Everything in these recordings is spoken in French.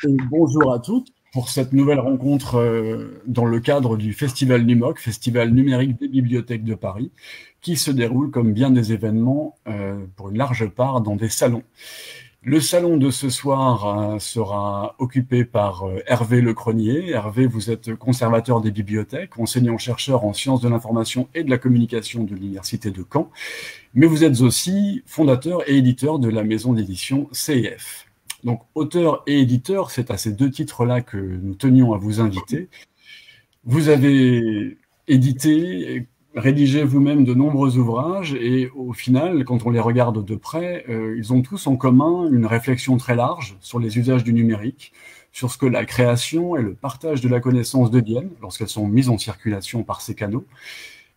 Et bonjour à toutes pour cette nouvelle rencontre dans le cadre du Festival NUMOC, Festival numérique des bibliothèques de Paris, qui se déroule comme bien des événements pour une large part dans des salons. Le salon de ce soir sera occupé par Hervé Lecronier. Hervé, vous êtes conservateur des bibliothèques, enseignant-chercheur en sciences de l'information et de la communication de l'Université de Caen, mais vous êtes aussi fondateur et éditeur de la maison d'édition CEF. Donc, auteur et éditeur, c'est à ces deux titres-là que nous tenions à vous inviter. Vous avez édité, rédigé vous-même de nombreux ouvrages et au final, quand on les regarde de près, ils ont tous en commun une réflexion très large sur les usages du numérique, sur ce que la création et le partage de la connaissance deviennent lorsqu'elles sont mises en circulation par ces canaux,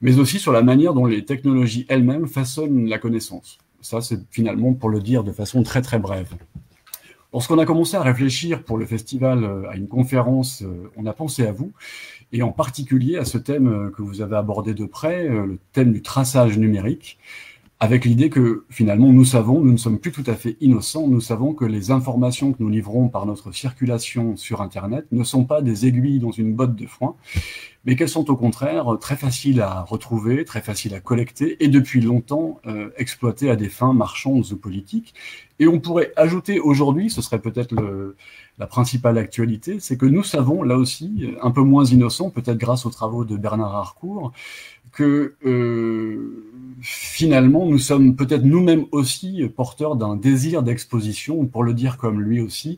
mais aussi sur la manière dont les technologies elles-mêmes façonnent la connaissance. Ça, c'est finalement pour le dire de façon très très brève. Lorsqu'on a commencé à réfléchir pour le festival à une conférence, on a pensé à vous, et en particulier à ce thème que vous avez abordé de près, le thème du traçage numérique, avec l'idée que finalement nous savons, nous ne sommes plus tout à fait innocents, nous savons que les informations que nous livrons par notre circulation sur Internet ne sont pas des aiguilles dans une botte de foin, mais qu'elles sont au contraire très faciles à retrouver, très faciles à collecter et depuis longtemps exploitées à des fins marchandes ou politiques. Et on pourrait ajouter aujourd'hui, ce serait peut-être la principale actualité, c'est que nous savons, là aussi, un peu moins innocents, peut-être grâce aux travaux de Bernard Harcourt, que finalement, nous sommes peut-être nous-mêmes aussi porteurs d'un désir d'exposition, ou pour le dire comme lui aussi,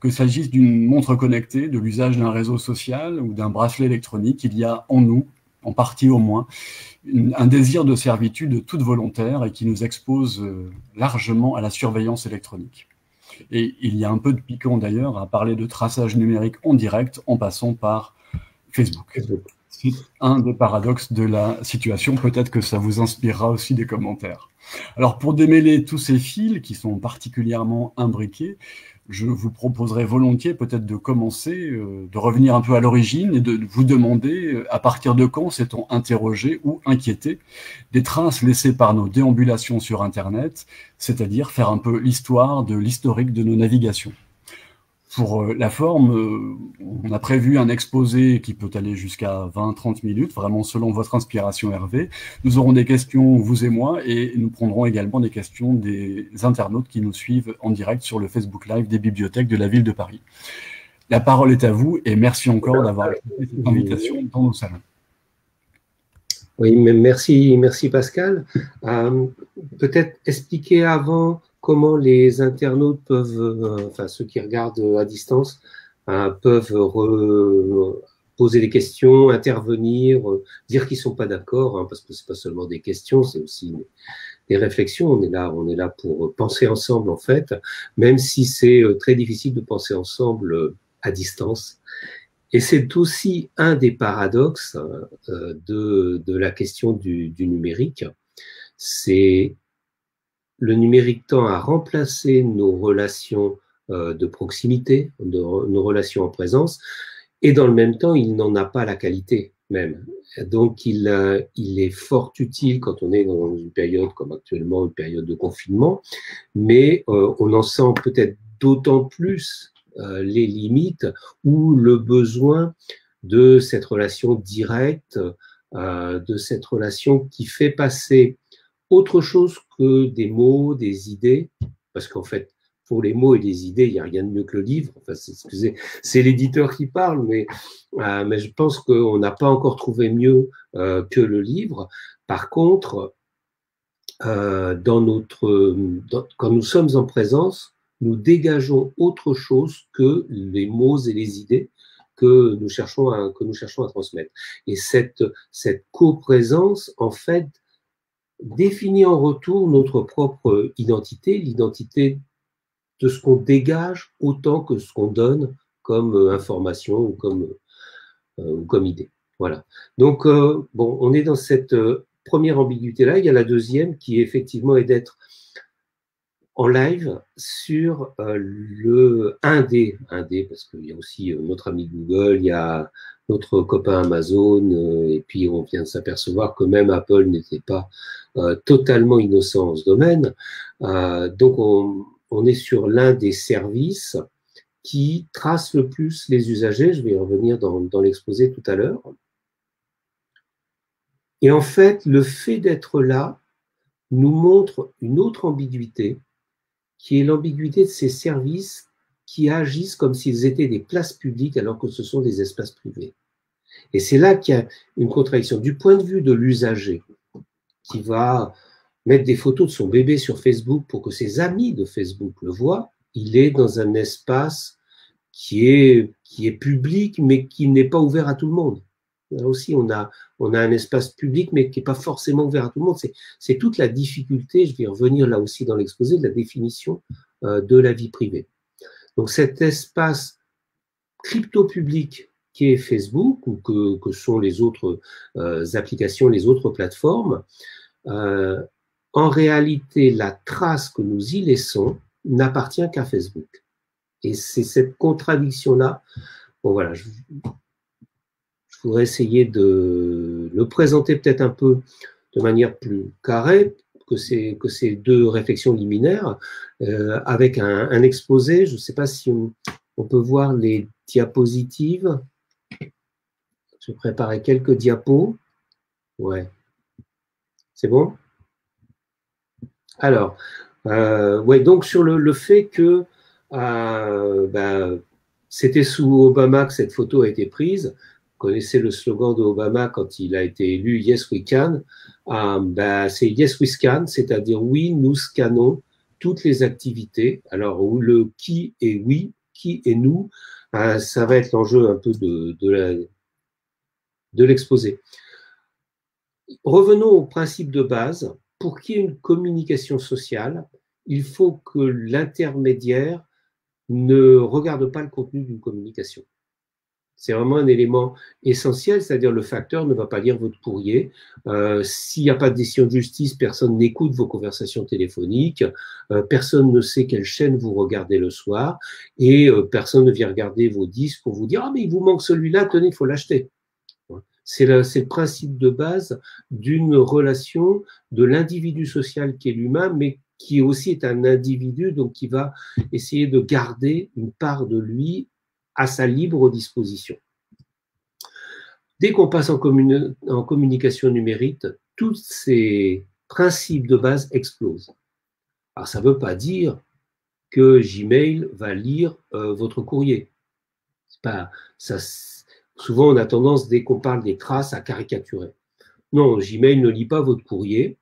qu'il s'agisse d'une montre connectée, de l'usage d'un réseau social ou d'un bracelet électronique, il y a en nous, en partie au moins, un désir de servitude toute volontaire et qui nous expose largement à la surveillance électronique. Et il y a un peu de piquant d'ailleurs à parler de traçage numérique en direct en passant par Facebook. C'est un des paradoxes de la situation. Peut-être que ça vous inspirera aussi des commentaires. Alors, pour démêler tous ces fils qui sont particulièrement imbriqués, je vous proposerai volontiers peut-être de commencer, de revenir un peu à l'origine et de vous demander à partir de quand s'est-on interrogé ou inquiété des traces laissées par nos déambulations sur Internet, c'est-à-dire faire un peu l'histoire de l'historique de nos navigations. Pour la forme, on a prévu un exposé qui peut aller jusqu'à 20-30 minutes, vraiment selon votre inspiration, Hervé. Nous aurons des questions, vous et moi, et nous prendrons également des questions des internautes qui nous suivent en direct sur le Facebook Live des bibliothèques de la ville de Paris. La parole est à vous, et merci encore d'avoir accepté cette invitation dans nos salons. Oui, merci Pascal. Peut-être expliquer avant comment les internautes peuvent, enfin ceux qui regardent à distance, peuvent poser des questions, intervenir, dire qu'ils ne sont pas d'accord, parce que ce n'est pas seulement des questions, c'est aussi des réflexions. On est là pour penser ensemble en fait, même si c'est très difficile de penser ensemble à distance. Et c'est aussi un des paradoxes de la question du numérique. C'est le numérique tend à remplacer nos relations de proximité, nos relations en présence, et dans le même temps, il n'en a pas la qualité même. Donc, il est fort utile quand on est dans une période comme actuellement, une période de confinement, mais on en sent peut-être d'autant plus les limites ou le besoin de cette relation directe, de cette relation qui fait passer autre chose que des mots, des idées, parce qu'en fait, pour les mots et les idées, il n'y a rien de mieux que le livre. Enfin, c'est l'éditeur qui parle, mais je pense qu'on n'a pas encore trouvé mieux que le livre. Par contre, quand nous sommes en présence, nous dégageons autre chose que les mots et les idées que nous cherchons à transmettre. Et cette coprésence, en fait, définit en retour notre propre identité, l'identité de ce qu'on dégage autant que ce qu'on donne comme information ou comme idée. Voilà. Donc, bon, on est dans cette première ambiguïté-là. Il y a la deuxième qui effectivement est d'être en live sur le 1D, parce qu'il y a aussi notre ami Google, il y a notre copain Amazon, et puis on vient de s'apercevoir que même Apple n'était pas totalement innocent en ce domaine. Donc on est sur l'un des services qui trace le plus les usagers. Je vais y revenir dans l'exposé tout à l'heure. Et en fait, le fait d'être là nous montre une autre ambiguïté, qui est l'ambiguïté de ces services qui agissent comme s'ils étaient des places publiques alors que ce sont des espaces privés. Et c'est là qu'il y a une contradiction. Du point de vue de l'usager, qui va mettre des photos de son bébé sur Facebook pour que ses amis de Facebook le voient, il est dans un espace qui est public, mais qui n'est pas ouvert à tout le monde. Là aussi, on a un espace public, mais qui n'est pas forcément ouvert à tout le monde. C'est toute la difficulté, je vais y revenir là aussi dans l'exposé, de la définition de la vie privée. Donc cet espace crypto-public qui est Facebook, ou que sont les autres applications, les autres plateformes, en réalité, la trace que nous y laissons n'appartient qu'à Facebook. Et c'est cette contradiction-là. Bon, voilà, je voudrais essayer de le présenter peut-être un peu de manière plus carrée que ces deux réflexions liminaires, avec un exposé. Je ne sais pas si on peut voir les diapositives. Je préparais quelques diapos. Ouais. C'est bon? Alors, ouais, donc sur le fait que c'était sous Obama que cette photo a été prise. Vous connaissez le slogan de Obama quand il a été élu, Yes we can. C'est Yes we scan, c'est-à-dire oui, nous scannons toutes les activités. Alors, le qui et oui, qui et nous, ça va être l'enjeu un peu de l'exposé. Revenons au principe de base. Pour qu'il y ait une communication sociale, il faut que l'intermédiaire ne regarde pas le contenu d'une communication. C'est vraiment un élément essentiel, c'est-à-dire le facteur ne va pas lire votre courrier. S'il n'y a pas de décision de justice, personne n'écoute vos conversations téléphoniques, personne ne sait quelle chaîne vous regardez le soir, et personne ne vient regarder vos disques pour vous dire « Ah, mais il vous manque celui-là, tenez, il faut l'acheter ». C'est le principe de base d'une relation de l'individu social qui est l'humain, mais qui aussi est un individu, donc qui va essayer de garder une part de lui à sa libre disposition. Dès qu'on passe en communication numérique, tous ces principes de base explosent. Alors, ça ne veut pas dire que Gmail va lire votre courrier. C'est pas, ça, souvent, on a tendance, dès qu'on parle des traces, à caricaturer. Non, Gmail ne lit pas votre courrier.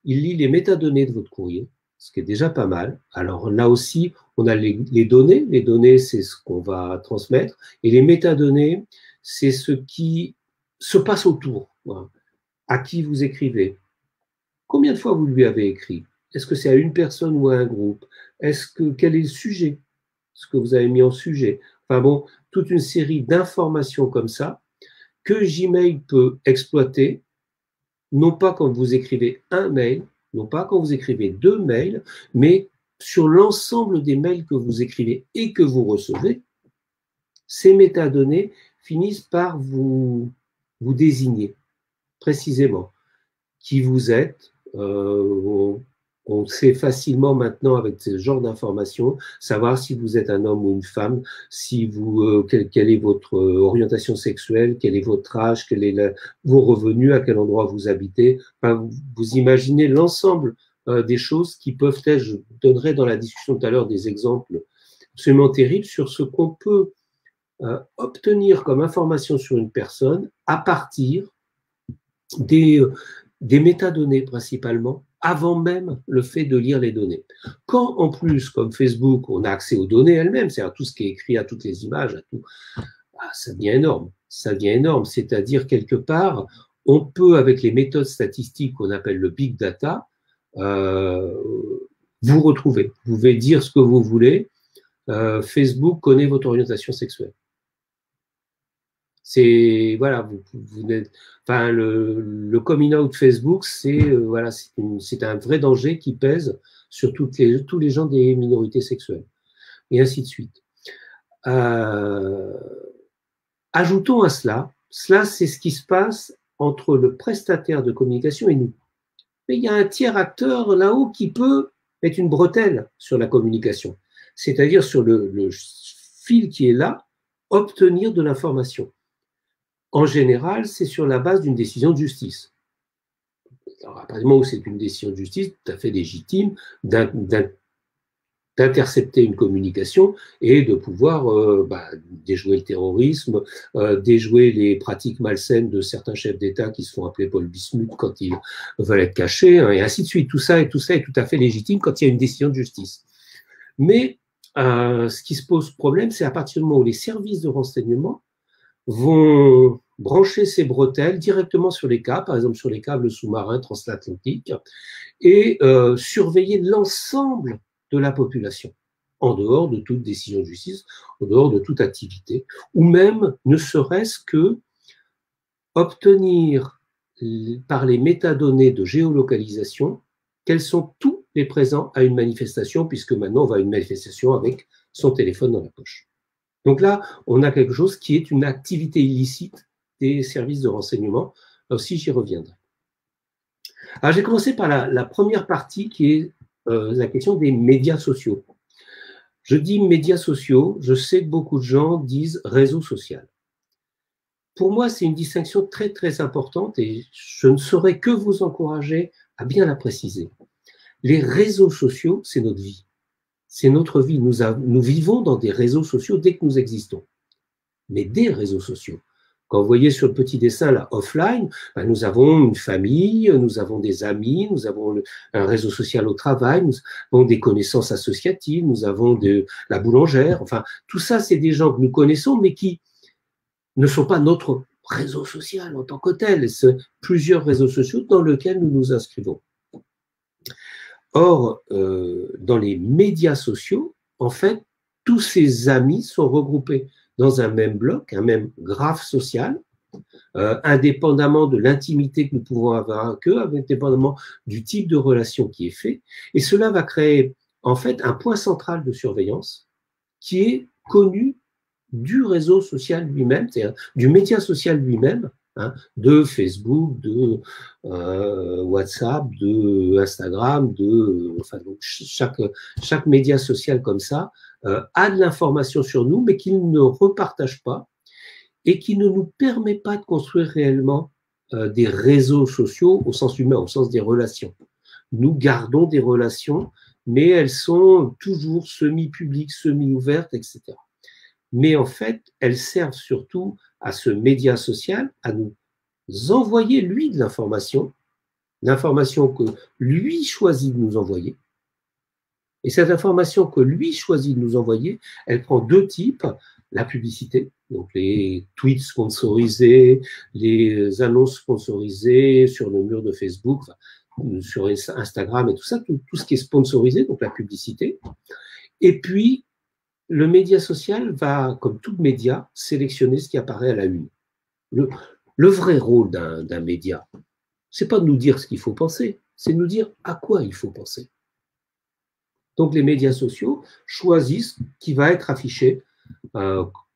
Il lit les métadonnées de votre courrier, ce qui est déjà pas mal. Alors là aussi, on a les données. Les données, c'est ce qu'on va transmettre. Et les métadonnées, c'est ce qui se passe autour. Voilà. À qui vous écrivez? Combien de fois vous lui avez écrit? Est-ce que c'est à une personne ou à un groupe? Quel est le sujet? Ce que vous avez mis en sujet? Enfin bon, toute une série d'informations comme ça que Gmail peut exploiter, non pas quand vous écrivez un mail, non pas quand vous écrivez 2 mails, mais sur l'ensemble des mails que vous écrivez et que vous recevez. Ces métadonnées finissent par vous désigner précisément qui vous êtes. On sait facilement maintenant avec ce genre d'informations savoir si vous êtes un homme ou une femme, si quelle est votre orientation sexuelle, quel est votre âge, vos revenus, à quel endroit vous habitez. Enfin, vous imaginez l'ensemble des choses qui peuvent être, je donnerai dans la discussion tout à l'heure des exemples absolument terribles sur ce qu'on peut obtenir comme information sur une personne à partir des métadonnées principalement, avant même le fait de lire les données. Quand en plus, comme Facebook, on a accès aux données elles-mêmes, c'est-à-dire tout ce qui est écrit, à toutes les images, à tout, ça devient énorme. Ça devient énorme. C'est-à-dire, quelque part, on peut, avec les méthodes statistiques qu'on appelle le big data, vous retrouver. Vous pouvez dire ce que vous voulez. Facebook connaît votre orientation sexuelle. C'est voilà, enfin le coming out Facebook, c'est voilà, c'est un vrai danger qui pèse sur tous les gens des minorités sexuelles et ainsi de suite. Ajoutons à cela c'est ce qui se passe entre le prestataire de communication et nous. Mais il y a un tiers acteur là-haut qui peut être une bretelle sur la communication, c'est-à-dire sur le fil qui est là, obtenir de l'information. En général, c'est sur la base d'une décision de justice. Alors, à partir du moment où c'est une décision de justice tout à fait légitime d'intercepter une communication et de pouvoir déjouer le terrorisme, déjouer les pratiques malsaines de certains chefs d'État qui se font appeler Paul Bismuth quand ils veulent être cachés, hein, et ainsi de suite. Tout ça est tout à fait légitime quand il y a une décision de justice. Mais ce qui se pose problème, c'est à partir du moment où les services de renseignement vont brancher ces bretelles directement sur les câbles, par exemple sur les câbles sous-marins transatlantiques, et surveiller l'ensemble de la population, en dehors de toute décision de justice, en dehors de toute activité, ou même ne serait-ce que obtenir par les métadonnées de géolocalisation quels sont tous les présents à une manifestation, puisque maintenant on va à une manifestation avec son téléphone dans la poche. Donc là, on a quelque chose qui est une activité illicite des services de renseignement. Là aussi, j'y reviendrai. Alors, j'ai commencé par la première partie qui est la question des médias sociaux. Je dis médias sociaux, je sais que beaucoup de gens disent réseau social. Pour moi, c'est une distinction très, très importante et je ne saurais que vous encourager à bien la préciser. Les réseaux sociaux, c'est notre vie. C'est notre vie. Nous vivons dans des réseaux sociaux dès que nous existons. Mais des réseaux sociaux. Quand vous voyez sur le petit dessin, là, offline, nous avons une famille, nous avons des amis, nous avons un réseau social au travail, nous avons des connaissances associatives, nous avons la boulangère. Enfin, tout ça, c'est des gens que nous connaissons, mais qui ne sont pas notre réseau social en tant que tel. C'est plusieurs réseaux sociaux dans lesquels nous nous inscrivons. Or, dans les médias sociaux, en fait, tous ces amis sont regroupés dans un même bloc, un même graphe social, indépendamment de l'intimité que nous pouvons avoir avec eux, indépendamment du type de relation qui est fait. Et cela va créer, en fait, un point central de surveillance qui est connu du réseau social lui-même, c'est-à-dire du média social lui-même, hein, de Facebook, de WhatsApp, de Instagram, enfin, donc chaque média social comme ça a de l'information sur nous, mais qu'il ne repartage pas et qui ne nous permet pas de construire réellement des réseaux sociaux au sens humain, au sens des relations. Nous gardons des relations, mais elles sont toujours semi-publiques, semi-ouvertes, etc. Mais en fait, elles servent surtout à ce média social, à nous envoyer, lui, de l'information que lui choisit de nous envoyer. Et cette information que lui choisit de nous envoyer, elle prend deux types. La publicité, donc les tweets sponsorisés, les annonces sponsorisées sur le mur de Facebook, enfin, sur Instagram et tout ça, tout ce qui est sponsorisé, donc la publicité. Et puis, le média social va, comme tout média, sélectionner ce qui apparaît à la une. Le vrai rôle d'un média, c'est pas de nous dire ce qu'il faut penser, c'est de nous dire à quoi il faut penser. Donc les médias sociaux choisissent qui va être affiché,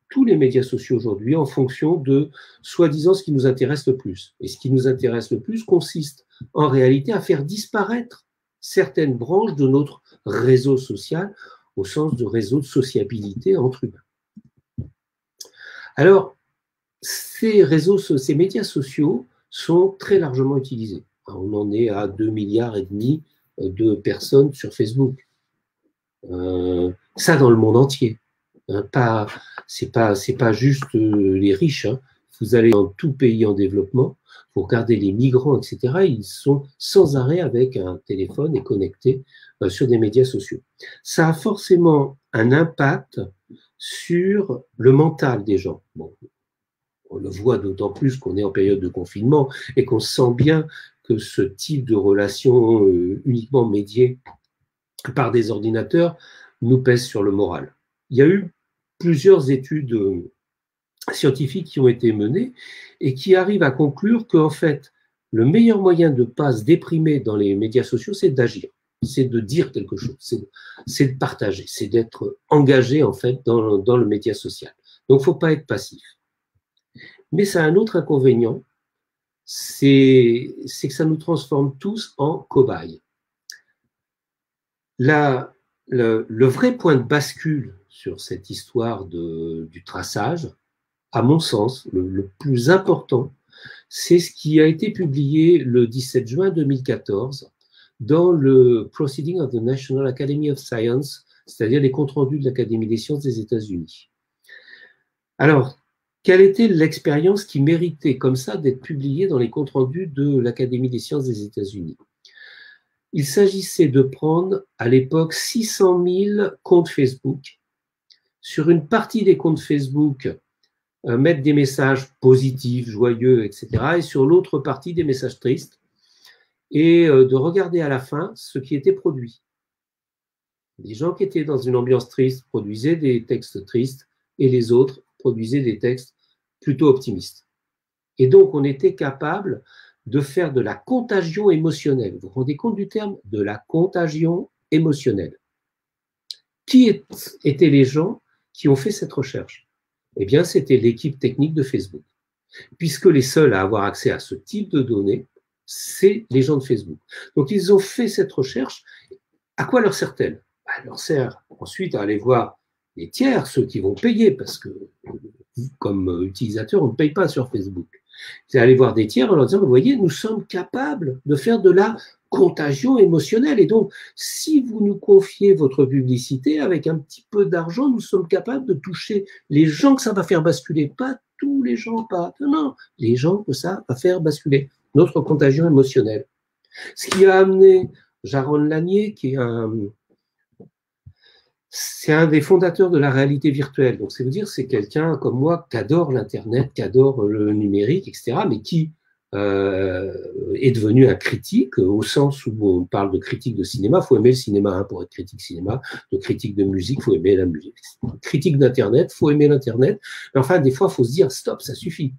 tous les médias sociaux aujourd'hui, en fonction de, soi-disant, ce qui nous intéresse le plus. Et ce qui nous intéresse le plus consiste en réalité à faire disparaître certaines branches de notre réseau social, au sens de réseau de sociabilité entre humains. Alors, ces médias sociaux sont très largement utilisés. On en est à 2,5 milliards de personnes sur Facebook. Ça dans le monde entier. C'est pas juste les riches. Hein. Vous allez dans tout pays en développement, vous regardez les migrants, etc. Ils sont sans arrêt avec un téléphone et connectés sur des médias sociaux. Ça a forcément un impact sur le mental des gens. Bon, on le voit d'autant plus qu'on est en période de confinement et qu'on sent bien que ce type de relation uniquement médiée par des ordinateurs nous pèse sur le moral. Il y a eu plusieurs études scientifiques qui ont été menées et qui arrivent à conclure qu'en fait, le meilleur moyen de ne pas se déprimer dans les médias sociaux, c'est d'agir, c'est de dire quelque chose, c'est de partager, c'est d'être engagé en fait dans le média social. Donc, il ne faut pas être passif. Mais ça a un autre inconvénient, c'est que ça nous transforme tous en cobayes. La le vrai point de bascule sur cette histoire du traçage, à mon sens, le plus important, c'est ce qui a été publié le 17 juin 2014 dans le Proceeding of the National Academy of Science, c'est-à-dire les comptes rendus de l'Académie des sciences des États-Unis. Alors, quelle était l'expérience qui méritait comme ça d'être publiée dans les comptes rendus de l'Académie des sciences des États-Unis? Il s'agissait de prendre à l'époque 600 000 comptes Facebook. Sur une partie des comptes Facebook, mettre des messages positifs, joyeux, etc. Et sur l'autre partie, des messages tristes. Et de regarder à la fin ce qui était produit. Les gens qui étaient dans une ambiance triste produisaient des textes tristes et les autres produisaient des textes plutôt optimistes. Et donc, on était capable de faire de la contagion émotionnelle. Vous vous rendez compte du terme? De la contagion émotionnelle. Qui étaient les gens qui ont fait cette recherche? Eh bien, c'était l'équipe technique de Facebook. Puisque les seuls à avoir accès à ce type de données, c'est les gens de Facebook. Donc, ils ont fait cette recherche. À quoi leur sert-elle? Elle leur sert ensuite à aller voir les tiers, ceux qui vont payer, parce que comme utilisateur, on ne paye pas sur Facebook. C'est aller voir des tiers en leur disant, vous voyez, nous sommes capables de faire de la contagion émotionnelle. Et donc, si vous nous confiez votre publicité, avec un petit peu d'argent, nous sommes capables de toucher les gens que ça va faire basculer. Pas tous les gens, pas. Non, les gens que ça va faire basculer. Notre contagion émotionnelle. Ce qui a amené Jaron Lanier, qui est c'est un des fondateurs de la réalité virtuelle. Donc, c'est vous dire, c'est quelqu'un comme moi qui adore l'Internet, qui adore le numérique, etc., mais qui est devenu un critique, au sens où on parle de critique de cinéma. Il faut aimer le cinéma hein, pour être critique cinéma, de critique de musique, il faut aimer la musique. Critique d'Internet, il faut aimer l'Internet. Mais enfin, des fois, il faut se dire, stop, ça suffit.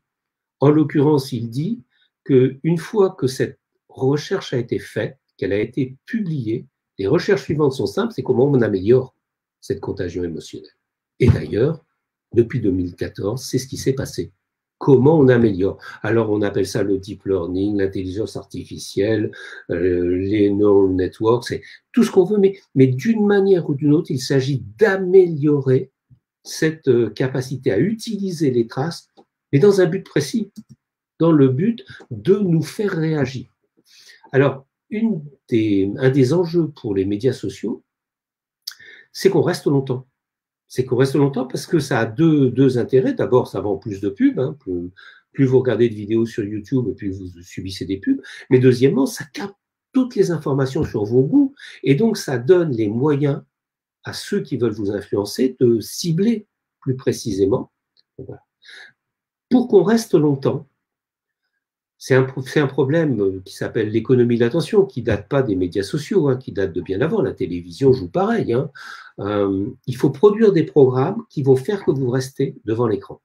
En l'occurrence, il dit qu'une fois que cette recherche a été faite, qu'elle a été publiée, les recherches suivantes sont simples, c'est comment on améliore cette contagion émotionnelle. Et d'ailleurs, depuis 2014, c'est ce qui s'est passé. Comment on améliore? Alors, on appelle ça le deep learning, l'intelligence artificielle, les neural networks, c'est tout ce qu'on veut, mais d'une manière ou d'une autre, il s'agit d'améliorer cette capacité à utiliser les traces, mais dans un but précis, dans le but de nous faire réagir. Alors, un des enjeux pour les médias sociaux, c'est qu'on reste longtemps. C'est qu'on reste longtemps parce que ça a deux intérêts. D'abord, ça vend plus de pubs. Hein, plus vous regardez de vidéos sur YouTube, plus vous subissez des pubs. Mais deuxièmement, ça capte toutes les informations sur vos goûts. Et donc, ça donne les moyens à ceux qui veulent vous influencer de cibler plus précisément. Voilà. Pour qu'on reste longtemps, c'est un problème qui s'appelle l'économie de l'attention, qui ne date pas des médias sociaux, hein, qui date de bien avant. La télévision joue pareil. Hein. Il faut produire des programmes qui vont faire que vous restez devant l'écran.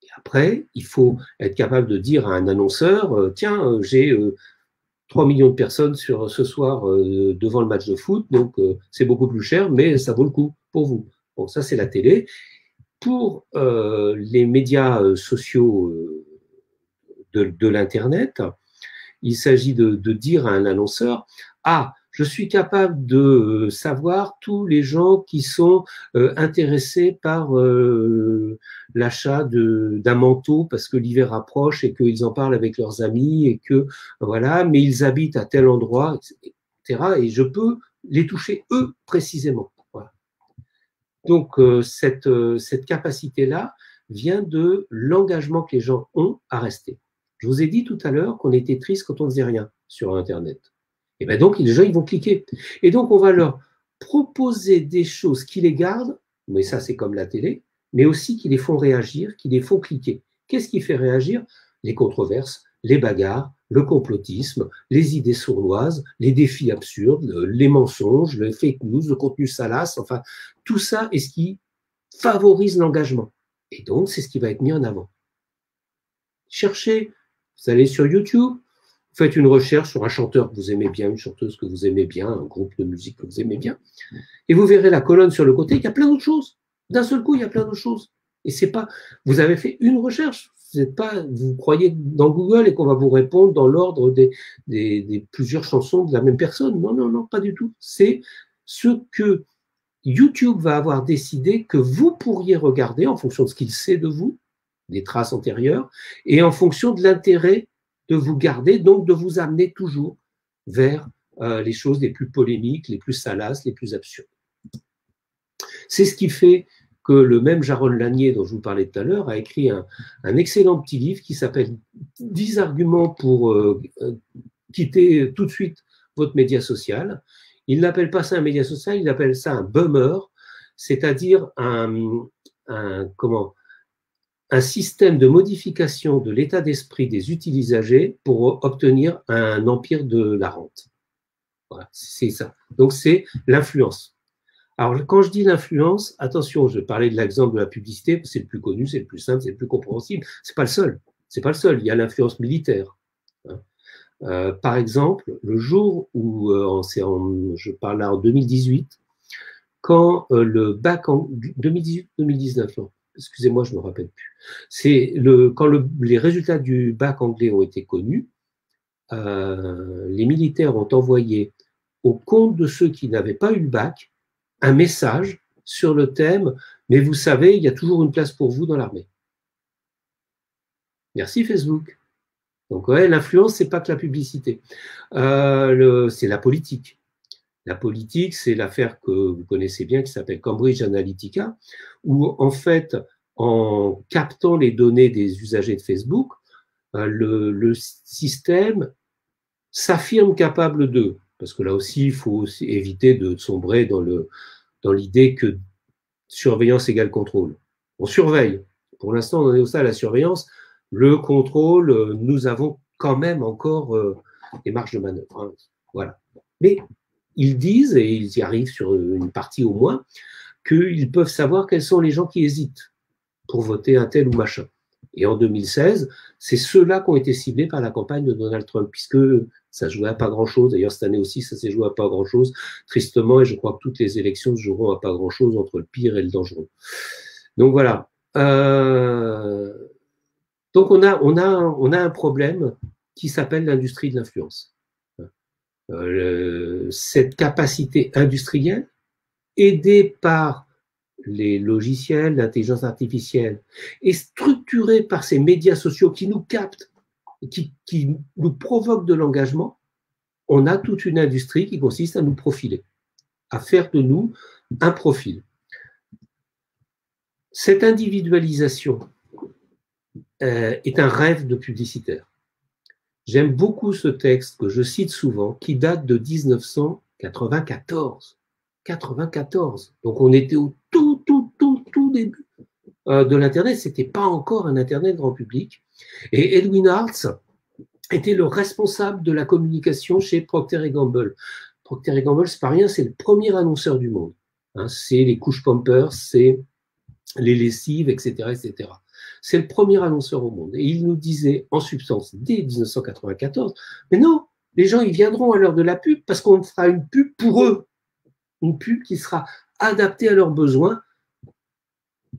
Et après, il faut être capable de dire à un annonceur, tiens, j'ai 3 millions de personnes ce soir devant le match de foot, donc c'est beaucoup plus cher, mais ça vaut le coup pour vous. Bon, ça, c'est la télé. Pour les médias sociaux de l'Internet, il s'agit de dire à un annonceur, ah, je suis capable de savoir tous les gens qui sont intéressés par l'achat d'un manteau parce que l'hiver approche et qu'ils en parlent avec leurs amis et que, voilà, mais ils habitent à tel endroit, etc. Et je peux les toucher eux précisément. Voilà. Donc, cette capacité-là vient de l'engagement que les gens ont à rester. Je vous ai dit tout à l'heure qu'on était triste quand on ne faisait rien sur Internet. Et bien donc, les gens, ils vont cliquer. Et donc, on va leur proposer des choses qui les gardent, mais ça, c'est comme la télé, mais aussi qui les font réagir, qui les font cliquer. Qu'est-ce qui fait réagir? Les controverses, les bagarres, le complotisme, les idées sournoises, les défis absurdes, les mensonges, le fake news, le contenu salace, enfin, tout ça est ce qui favorise l'engagement. Et donc, c'est ce qui va être mis en avant. Cherchez, vous allez sur YouTube, faites une recherche sur un chanteur que vous aimez bien, une chanteuse que vous aimez bien, un groupe de musique que vous aimez bien, et vous verrez la colonne sur le côté, il y a plein d'autres choses. D'un seul coup, il y a plein d'autres choses. Et c'est pas, vous avez fait une recherche, vous croyez dans Google et qu'on va vous répondre dans l'ordre des plusieurs chansons de la même personne. Non, non, non, pas du tout. C'est ce que YouTube va avoir décidé que vous pourriez regarder en fonction de ce qu'il sait de vous, des traces antérieures, et en fonction de l'intérêt de vous garder, donc de vous amener toujours vers les choses les plus polémiques, les plus salaces, les plus absurdes. C'est ce qui fait que le même Jaron Lanier, dont je vous parlais tout à l'heure, a écrit un excellent petit livre qui s'appelle 10 arguments pour quitter tout de suite votre média social. Il n'appelle pas ça un média social, il appelle ça un bummer, c'est-à-dire un système de modification de l'état d'esprit des utilisagers pour obtenir un empire de la rente. Voilà, c'est ça. Donc, c'est l'influence. Alors, quand je dis l'influence, attention, je parlais de l'exemple de la publicité, c'est le plus connu, c'est le plus simple, c'est le plus compréhensible. C'est pas le seul. C'est pas le seul. Il y a l'influence militaire. Par exemple, le jour où, je parle là en 2018, quand le bac en 2018-2019, excusez-moi, je ne me rappelle plus. C'est quand les résultats du bac anglais ont été connus, les militaires ont envoyé au compte de ceux qui n'avaient pas eu le bac un message sur le thème « Mais vous savez, il y a toujours une place pour vous dans l'armée ». Merci Facebook. Donc ouais, l'influence, c'est pas que la publicité. C'est la politique. La politique, c'est l'affaire que vous connaissez bien qui s'appelle Cambridge Analytica, où en fait, en captant les données des usagers de Facebook, le système s'affirme capable d'eux. Parce que là aussi, il faut aussi éviter de sombrer dans l'idée que surveillance égale contrôle. On surveille. Pour l'instant, on en est au stade de la surveillance. Le contrôle, nous avons quand même encore des marges de manœuvre. Hein. Voilà. Mais ils disent, et ils y arrivent sur une partie au moins, qu'ils peuvent savoir quels sont les gens qui hésitent pour voter un tel ou machin. Et en 2016, c'est ceux-là qui ont été ciblés par la campagne de Donald Trump, puisque ça ne jouait à pas grand-chose. D'ailleurs, cette année aussi, ça s'est joué à pas grand-chose, tristement, et je crois que toutes les élections se joueront à pas grand-chose entre le pire et le dangereux. Donc voilà. Donc on a un problème qui s'appelle l'industrie de l'influence. Cette capacité industrielle, aidée par les logiciels, l'intelligence artificielle, et structurée par ces médias sociaux qui nous captent, qui nous provoquent de l'engagement, on a toute une industrie qui consiste à nous profiler, à faire de nous un profil. Cette individualisation est un rêve de publicitaire. J'aime beaucoup ce texte que je cite souvent, qui date de 1994. 94. Donc on était au tout début de l'Internet. C'était pas encore un Internet grand public. Et Edwin Hartz était le responsable de la communication chez Procter & Gamble. Procter & Gamble, c'est pas rien, c'est le premier annonceur du monde. Hein, c'est les couches Pampers, c'est les lessives, etc., etc. C'est le premier annonceur au monde. Et il nous disait, en substance, dès 1994, mais non, les gens, ils viendront à l'heure de la pub parce qu'on fera une pub pour eux. Une pub qui sera adaptée à leurs besoins.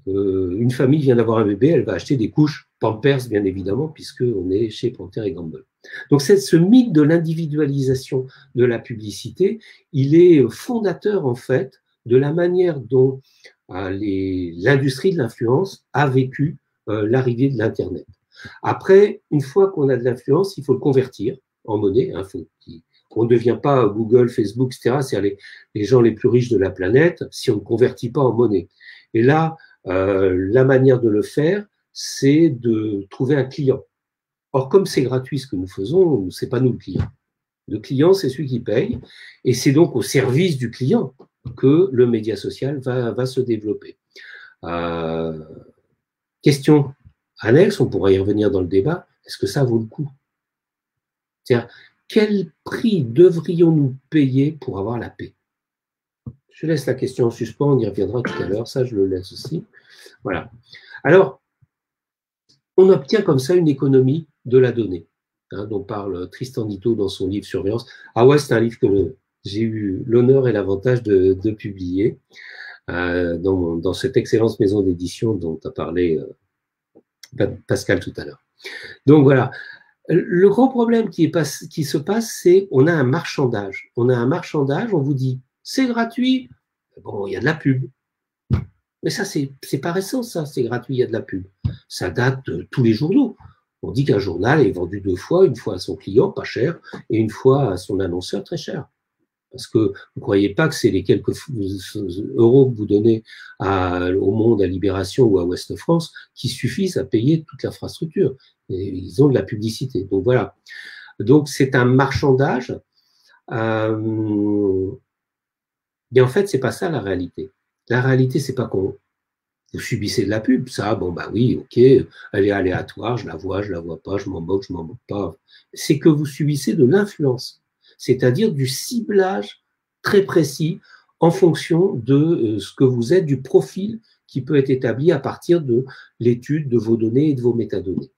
Une famille vient d'avoir un bébé, elle va acheter des couches Pampers, bien évidemment, puisqu'on est chez Procter & Gamble. Donc, ce mythe de l'individualisation de la publicité, il est fondateur, en fait, de la manière dont l'industrie de l'influence a vécu l'arrivée de l'Internet. Après, une fois qu'on a de l'influence, il faut le convertir en monnaie. Hein, on ne devient pas Google, Facebook, etc. C'est-à-dire les gens les plus riches de la planète si on ne convertit pas en monnaie. Et là, la manière de le faire, c'est de trouver un client. Or, comme c'est gratuit ce que nous faisons, c'est pas nous le client. Le client, c'est celui qui paye, et c'est donc au service du client que le média social va se développer. Question annexe, on pourra y revenir dans le débat, est-ce que ça vaut le coup? C'est-à-dire, quel prix devrions-nous payer pour avoir la paix? Je laisse la question en suspens, on y reviendra tout à l'heure, ça je le laisse aussi. Voilà. Alors, on obtient comme ça une économie de la donnée, hein, dont parle Tristan Nitto dans son livre Surveillance. Ah ouais, c'est un livre que j'ai eu l'honneur et l'avantage de publier dans cette excellente maison d'édition dont a parlé Pascal tout à l'heure. Donc voilà. Le grand problème qui se passe, c'est on a un marchandage. On a un marchandage, on vous dit, c'est gratuit. Bon, il y a de la pub. Mais ça, c'est pas récent, ça, c'est gratuit, il y a de la pub. Ça date de tous les journaux. On dit qu'un journal est vendu 2 fois, une fois à son client, pas cher, et une fois à son annonceur, très cher. Parce que vous ne croyez pas que c'est les quelques euros que vous donnez au Monde, à Libération ou à Ouest France qui suffisent à payer toute l'infrastructure. Ils ont de la publicité. Donc voilà. Donc c'est un marchandage. Mais en fait, c'est pas ça la réalité. La réalité, c'est pas qu'on vous subissez de la pub. Ça, bon bah oui, ok, elle est aléatoire, je la vois pas, je m'en moque pas. C'est que vous subissez de l'influence, c'est-à-dire du ciblage très précis en fonction de ce que vous êtes, du profil qui peut être établi à partir de l'étude de vos données et de vos métadonnées.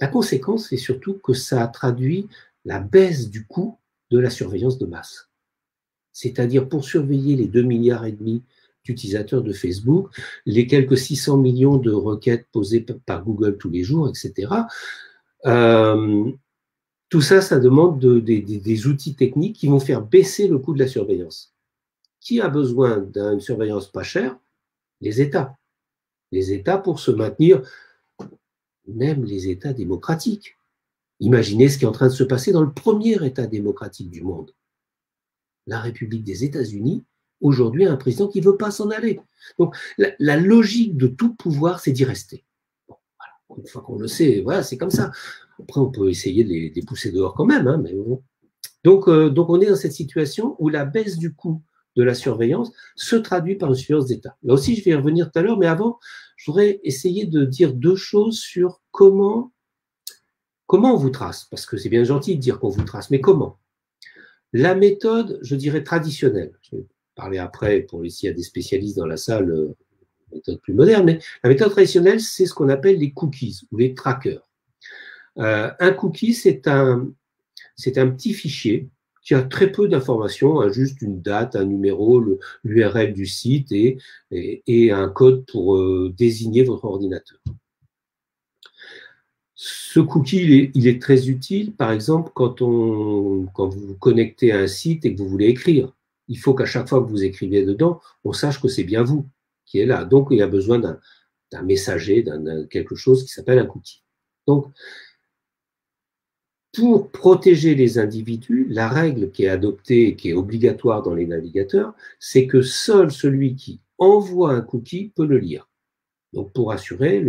La conséquence, c'est surtout que ça a traduit la baisse du coût de la surveillance de masse. C'est-à-dire pour surveiller les 2,5 milliards d'utilisateurs de Facebook, les quelques 600 millions de requêtes posées par Google tous les jours, etc. Tout ça, ça demande des outils techniques qui vont faire baisser le coût de la surveillance. Qui a besoin d'une surveillance pas chère? Les États. Les États pour se maintenir, même les États démocratiques. Imaginez ce qui est en train de se passer dans le premier État démocratique du monde. La République des États-Unis, aujourd'hui, a un président qui ne veut pas s'en aller. Donc, la logique de tout pouvoir, c'est d'y rester. Bon, voilà. Une fois qu'on le sait, voilà, c'est comme ça. Après, on peut essayer de les pousser dehors quand même. Hein, mais bon. Donc, on est dans cette situation où la baisse du coût de la surveillance se traduit par une surveillance d'État. Là aussi, je vais y revenir tout à l'heure, mais avant, je voudrais essayer de dire 2 choses sur comment on vous trace. Parce que c'est bien gentil de dire qu'on vous trace, mais comment? La méthode, je dirais, traditionnelle, je vais parler après pour s'il y a des spécialistes dans la salle, méthode plus moderne, mais la méthode traditionnelle, c'est ce qu'on appelle les cookies ou les trackers. Un cookie, c'est un petit fichier qui a très peu d'informations, hein, juste une date, un numéro, l'URL du site et un code pour désigner votre ordinateur. Ce cookie, il est très utile, par exemple, quand vous vous connectez à un site et que vous voulez écrire. Il faut qu'à chaque fois que vous écrivez dedans, on sache que c'est bien vous qui est là. Donc, il y a besoin d'un messager, quelque chose qui s'appelle un cookie. Donc, pour protéger les individus, la règle qui est adoptée et qui est obligatoire dans les navigateurs, c'est que seul celui qui envoie un cookie peut le lire. Donc, pour assurer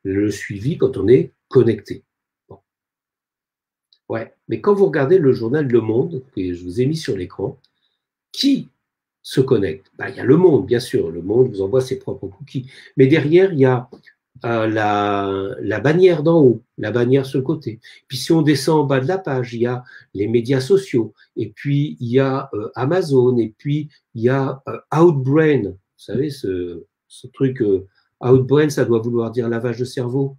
le suivi quand on est connecté. Bon. Ouais, mais quand vous regardez le journal Le Monde, que je vous ai mis sur l'écran, qui se connecte? Il y a Le Monde, bien sûr. Le Monde vous envoie ses propres cookies. Mais derrière, il y a la bannière d'en haut, la bannière sur le côté. Puis si on descend en bas de la page, il y a les médias sociaux, et puis il y a Amazon, et puis il y a Outbrain. Vous savez, ce truc, Outbrain, ça doit vouloir dire lavage de cerveau.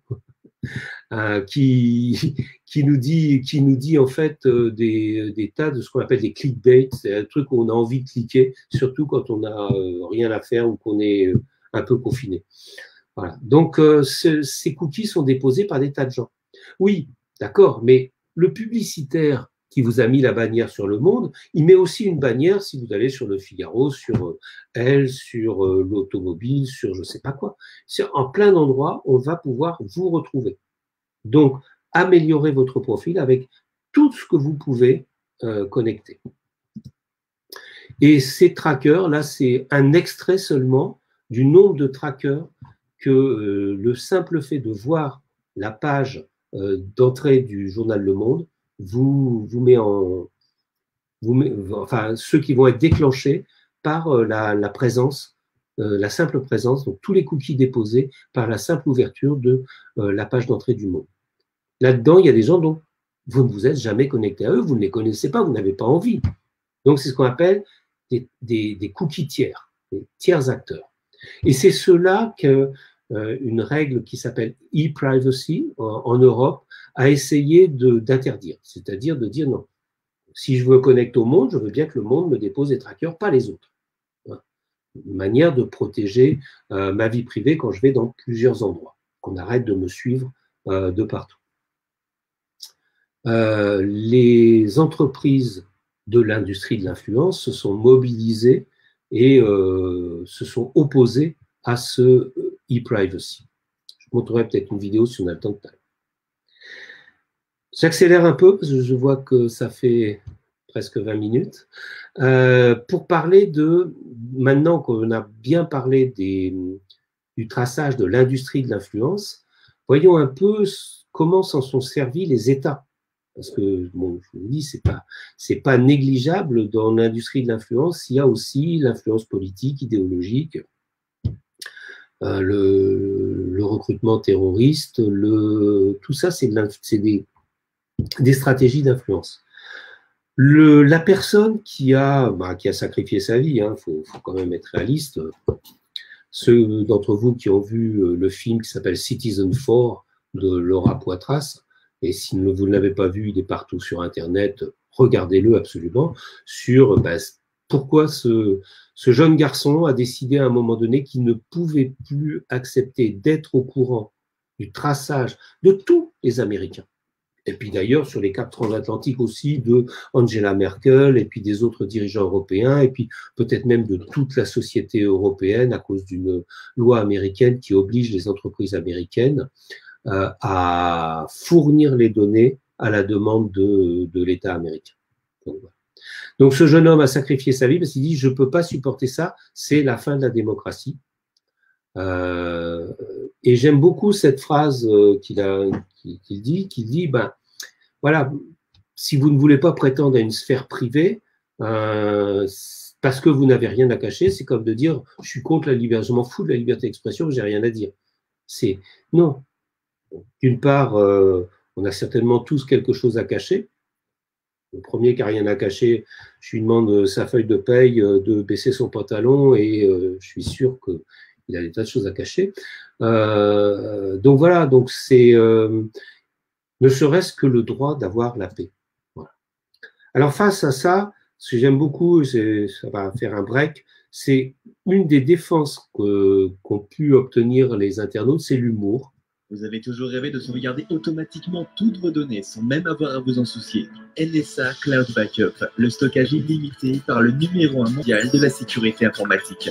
Qui nous dit en fait des tas de ce qu'on appelle des clickbait, c'est un truc où on a envie de cliquer, surtout quand on n'a rien à faire ou qu'on est un peu confiné. Voilà. Donc, ces cookies sont déposés par des tas de gens. Oui, d'accord, mais le publicitaire qui vous a mis la bannière sur Le Monde, il met aussi une bannière si vous allez sur Le Figaro, sur Elle, sur l'automobile, sur je ne sais pas quoi. En plein d'endroits, on va pouvoir vous retrouver. Donc, améliorez votre profil avec tout ce que vous pouvez connecter. Et ces trackers, là, c'est un extrait seulement du nombre de trackers que le simple fait de voir la page d'entrée du journal Le Monde vous met enfin, ceux qui vont être déclenchés par la présence, la simple présence, donc tous les cookies déposés par la simple ouverture de la page d'entrée du Monde. Là-dedans, il y a des gens dont vous ne vous êtes jamais connecté à eux, vous ne les connaissez pas, vous n'avez pas envie. Donc, c'est ce qu'on appelle des cookies tiers, des tiers acteurs. Et c'est cela qu'une règle qui s'appelle e-privacy en Europe a essayé d'interdire, c'est-à-dire de dire non. Si je veux connecter au monde, je veux bien que le monde me dépose des trackers, pas les autres. Une manière de protéger ma vie privée quand je vais dans plusieurs endroits, qu'on arrête de me suivre de partout. Les entreprises de l'industrie de l'influence se sont mobilisés et se sont opposés à ce e-privacy. Je vous montrerai peut-être une vidéo si on a le temps de parler. J'accélère un peu parce que je vois que ça fait presque 20 minutes. Pour parler de, maintenant qu'on a bien parlé du traçage de l'industrie de l'influence, voyons un peu comment s'en sont servis les États. Parce que, bon, je vous dis, c'est pas négligeable dans l'industrie de l'influence. Il y a aussi l'influence politique, idéologique, le recrutement terroriste, tout ça, c'est des stratégies d'influence. La personne qui a sacrifié sa vie, faut quand même être réaliste. Ceux d'entre vous qui ont vu le film qui s'appelle Citizen4 de Laura Poitras, et si vous ne l'avez pas vu, il est partout sur Internet, regardez-le absolument, sur pourquoi ce jeune garçon a décidé à un moment donné qu'il ne pouvait plus accepter d'être au courant du traçage de tous les Américains. Et puis d'ailleurs, sur les caps transatlantiques aussi, de Angela Merkel et puis des autres dirigeants européens, et puis peut-être même de toute la société européenne à cause d'une loi américaine qui oblige les entreprises américaines à fournir les données à la demande de l'État américain. Donc ce jeune homme a sacrifié sa vie parce qu'il dit « je ne peux pas supporter ça, c'est la fin de la démocratie ». Et j'aime beaucoup cette phrase qu'il dit, voilà, si vous ne voulez pas prétendre à une sphère privée, parce que vous n'avez rien à cacher, c'est comme de dire je suis contre la liberté, je m'en fous de la liberté d'expression, j'ai rien à dire. C'est non. D'une part, on a certainement tous quelque chose à cacher. Le premier qui n'a rien à cacher, je lui demande sa feuille de paye, de baisser son pantalon et je suis sûr qu'il a des tas de choses à cacher. Donc voilà, donc c'est ne serait-ce que le droit d'avoir la paix. Voilà. Alors face à ça, ce que j'aime beaucoup, ça va faire un break, c'est une des défenses qu'ont pu obtenir les internautes, c'est l'humour. Vous avez toujours rêvé de sauvegarder automatiquement toutes vos données sans même avoir à vous en soucier. NSA Cloud Backup, le stockage illimité par le numéro 1 mondial de la sécurité informatique.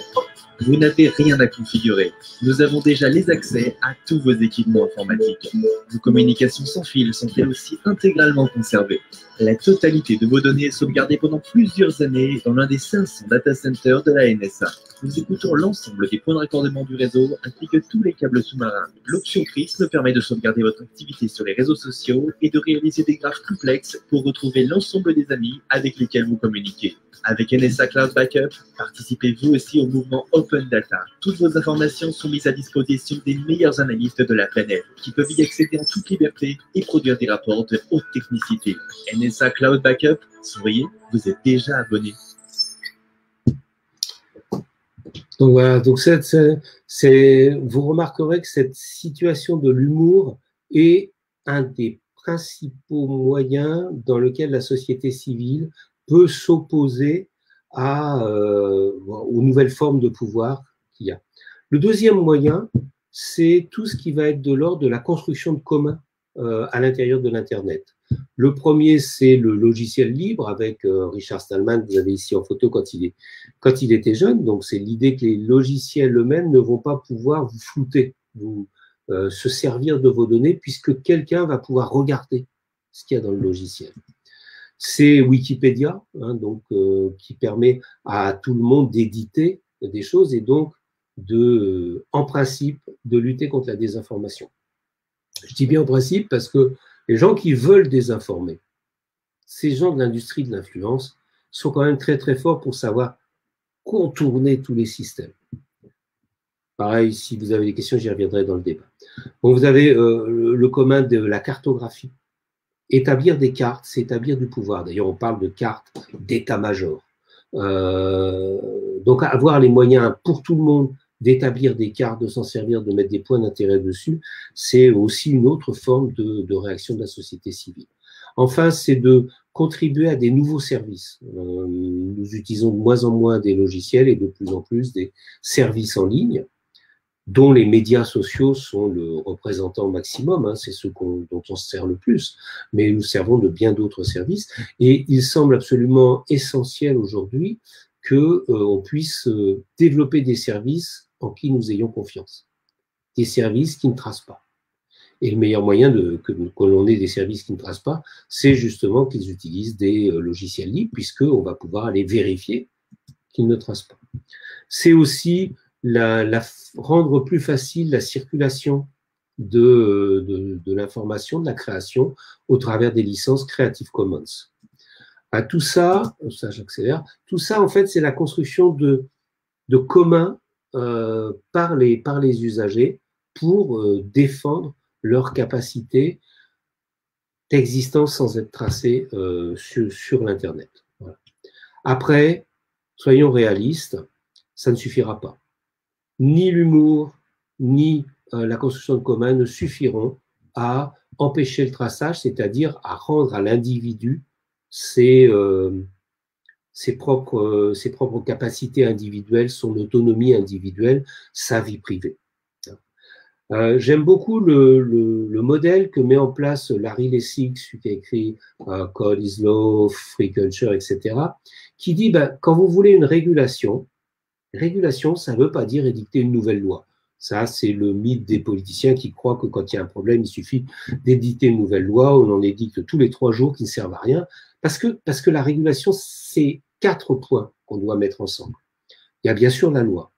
Vous n'avez rien à configurer. Nous avons déjà les accès à tous vos équipements informatiques. Vos communications sans fil sont elles aussi intégralement conservées. La totalité de vos données est sauvegardée pendant plusieurs années dans l'un des 500 data centers de la NSA. Nous écoutons l'ensemble des points de raccordement du réseau ainsi que tous les câbles sous-marins. L'option Prism permet de sauvegarder votre activité sur les réseaux sociaux et de réaliser des graphes complexes pour retrouver l'ensemble des amis avec lesquels vous communiquez. Avec NSA Cloud Backup, participez vous aussi au mouvement Open Data. Toutes vos informations sont mises à disposition des meilleurs analystes de la planète qui peuvent y accéder en toute liberté et produire des rapports de haute technicité. NSA Cloud Backup, souriez, vous êtes déjà abonné. Donc voilà, donc vous remarquerez que cette situation de l'humour est un des principaux moyens dans lequel la société civile peut s'opposer aux nouvelles formes de pouvoir qu'il y a. Le deuxième moyen, c'est tout ce qui va être de l'ordre de la construction de communs à l'intérieur de l'Internet. Le premier, c'est le logiciel libre avec Richard Stallman, vous avez ici en photo quand il était jeune. Donc, c'est l'idée que les logiciels eux-mêmes ne vont pas pouvoir vous flouter, se servir de vos données puisque quelqu'un va pouvoir regarder ce qu'il y a dans le logiciel. C'est Wikipédia, qui permet à tout le monde d'éditer des choses et donc en principe, de lutter contre la désinformation. Je dis bien en principe parce que les gens qui veulent désinformer, ces gens de l'industrie de l'influence, sont quand même très très forts pour savoir contourner tous les systèmes. Pareil, si vous avez des questions, j'y reviendrai dans le débat. Bon, vous avez le commun de la cartographie. Établir des cartes, c'est établir du pouvoir. D'ailleurs, on parle de cartes d'état-major. Donc, avoir les moyens pour tout le monde d'établir des cartes, de s'en servir, de mettre des points d'intérêt dessus, c'est aussi une autre forme de réaction de la société civile. Enfin, c'est de contribuer à des nouveaux services. Nous utilisons de moins en moins des logiciels et de plus en plus des services en ligne. dont les médias sociaux sont le représentant maximum, hein, c'est ceux dont on se sert le plus, mais nous servons de bien d'autres services. Et il semble absolument essentiel aujourd'hui qu'on puisse développer des services en qui nous ayons confiance, des services qui ne tracent pas. Et le meilleur moyen que l'on ait des services qui ne tracent pas, c'est justement qu'ils utilisent des logiciels libres, puisqu'on va pouvoir aller vérifier qu'ils ne tracent pas. C'est aussi rendre plus facile la circulation de l'information, de la création, au travers des licences Creative Commons. À tout ça j'accélère, tout ça, en fait, c'est la construction de communs par les usagers pour défendre leur capacité d'existence sans être tracée sur l'Internet. Voilà. Après, soyons réalistes, ça ne suffira pas. Ni l'humour, ni la construction de communs ne suffiront à empêcher le traçage, c'est-à-dire à rendre à l'individu ses propres capacités individuelles, son autonomie individuelle, sa vie privée. J'aime beaucoup le modèle que met en place Larry Lessig, celui qui a écrit Code is Law, Free Culture, etc., qui dit quand vous voulez une régulation, ça ne veut pas dire édicter une nouvelle loi. Ça, c'est le mythe des politiciens qui croient que quand il y a un problème, il suffit d'édicter une nouvelle loi, on en édicte tous les 3 jours qui ne servent à rien, parce que la régulation, c'est 4 points qu'on doit mettre ensemble. Il y a bien sûr la loi.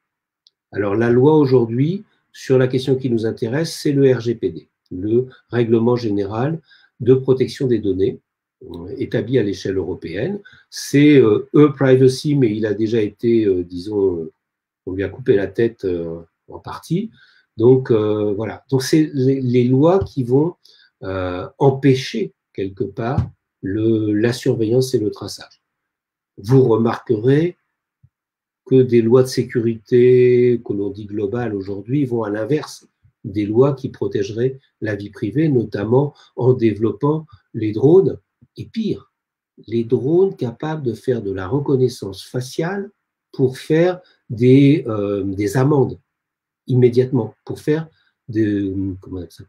Alors la loi aujourd'hui, sur la question qui nous intéresse, c'est le RGPD, le Règlement général de protection des données, établi à l'échelle européenne. C'est e-privacy, mais il a déjà été, disons, on lui a coupé la tête en partie. Donc voilà. Donc c'est les lois qui vont empêcher quelque part la surveillance et le traçage. Vous remarquerez que des lois de sécurité que l'on dit globales aujourd'hui vont à l'inverse des lois qui protégeraient la vie privée, notamment en développant les drones, et pire, les drones capables de faire de la reconnaissance faciale pour faire des amendes immédiatement, pour faire comment on appelle ça,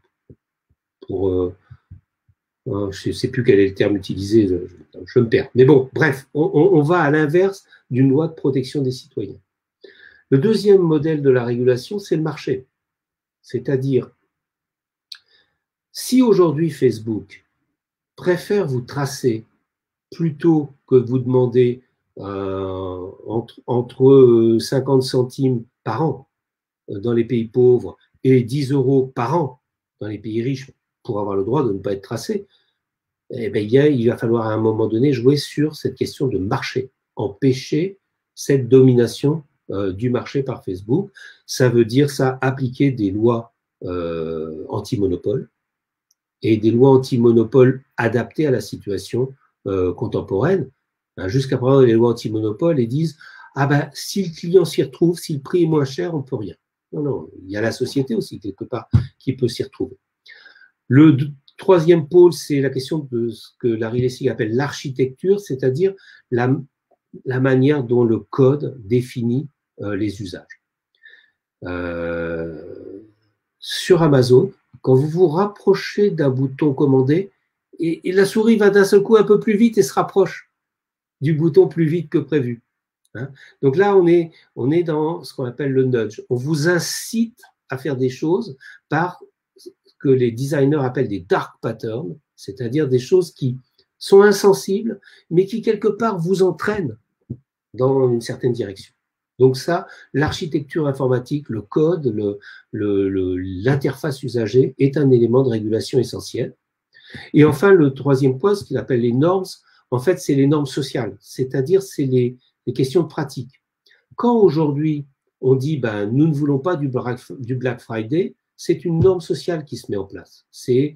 je ne sais plus quel est le terme utilisé, je me perds. Mais bon, bref, on va à l'inverse d'une loi de protection des citoyens. Le deuxième modèle de la régulation, c'est le marché. C'est-à-dire, si aujourd'hui Facebook préfère vous tracer plutôt que vous demander entre 50 centimes par an dans les pays pauvres et 10 € par an dans les pays riches pour avoir le droit de ne pas être tracé, eh bien, il va falloir à un moment donné jouer sur cette question de marché, empêcher cette domination du marché par Facebook. Ça veut dire ça, appliquer des lois anti-monopole et des lois anti-monopole adaptées à la situation contemporaine. Jusqu'à présent, les lois anti-monopole, elles disent si le client s'y retrouve, si le prix est moins cher, on ne peut rien. Non, il y a la société aussi, quelque part, qui peut s'y retrouver. Le troisième pôle, c'est la question de ce que Larry Lessig appelle l'architecture, c'est-à-dire la manière dont le code définit les usages. Sur Amazon, quand vous vous rapprochez d'un bouton commandé, et la souris va d'un seul coup un peu plus vite et se rapproche du bouton plus vite que prévu. Donc là, on est dans ce qu'on appelle le nudge. On vous incite à faire des choses par ce que les designers appellent des dark patterns, c'est-à-dire des choses qui sont insensibles, mais qui quelque part vous entraînent dans une certaine direction. Donc ça, l'architecture informatique, le code, l'interface usagée est un élément de régulation essentiel. Et enfin, le troisième point, ce qu'il appelle les normes, en fait, c'est les normes sociales, c'est-à-dire c'est les questions de pratique. Quand aujourd'hui, on dit nous ne voulons pas du Black Friday, c'est une norme sociale qui se met en place. C'est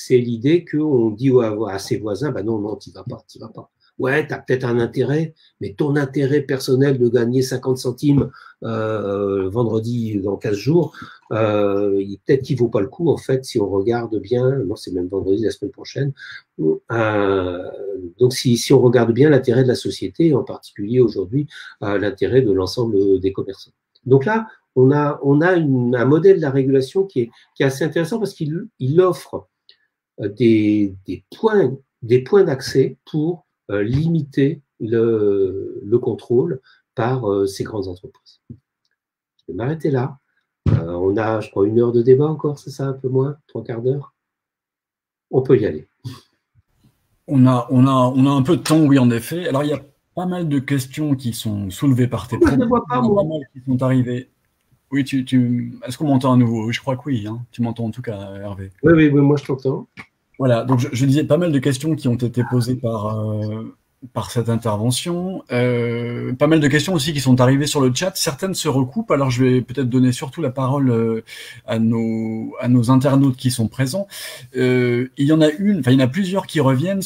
l'idée qu'on dit à ses voisins, non, t'y vas pas. Ouais, tu as peut-être un intérêt, mais ton intérêt personnel de gagner 50 centimes vendredi dans 15 jours, peut-être qu'il ne vaut pas le coup, en fait, si on regarde bien, non, c'est même vendredi la semaine prochaine, donc si on regarde bien l'intérêt de la société, en particulier aujourd'hui l'intérêt de l'ensemble des commerçants. Donc là, on a un modèle de la régulation qui est assez intéressant parce qu'il offre des points d'accès pour limiter le contrôle par ces grandes entreprises. Je vais m'arrêter là. On a, je crois, 1 heure de débat encore, c'est ça, un peu moins, 3/4 d'heure. On peut y aller. On a un peu de temps, oui, en effet. Alors, il y a pas mal de questions qui sont soulevées par tes propos. Je ne vois pas, moi. Pas mal qui sont arrivées. Oui, est-ce qu'on m'entend à nouveau? Oui, je crois que oui. Hein. Tu m'entends en tout cas, Hervé. Oui, moi je t'entends. Voilà, donc je disais pas mal de questions qui ont été posées par cette intervention. Pas mal de questions aussi qui sont arrivées sur le chat. Certaines se recoupent, alors je vais peut-être donner surtout la parole à nos internautes qui sont présents. Il y en a plusieurs qui reviennent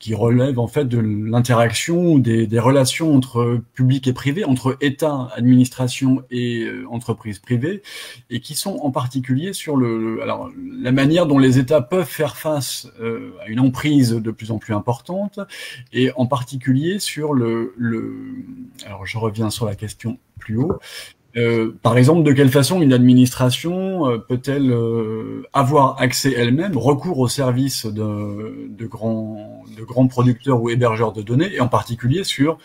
qui relèvent en fait de l'interaction ou des relations entre public et privé, entre État, administration et entreprises privées, et qui sont en particulier sur alors la manière dont les États peuvent faire face à une emprise de plus en plus importante, et en particulier sur alors je reviens sur la question plus haut, par exemple, de quelle façon une administration peut-elle avoir accès elle-même, recours aux services de grands producteurs ou hébergeurs de données, et en particulier sur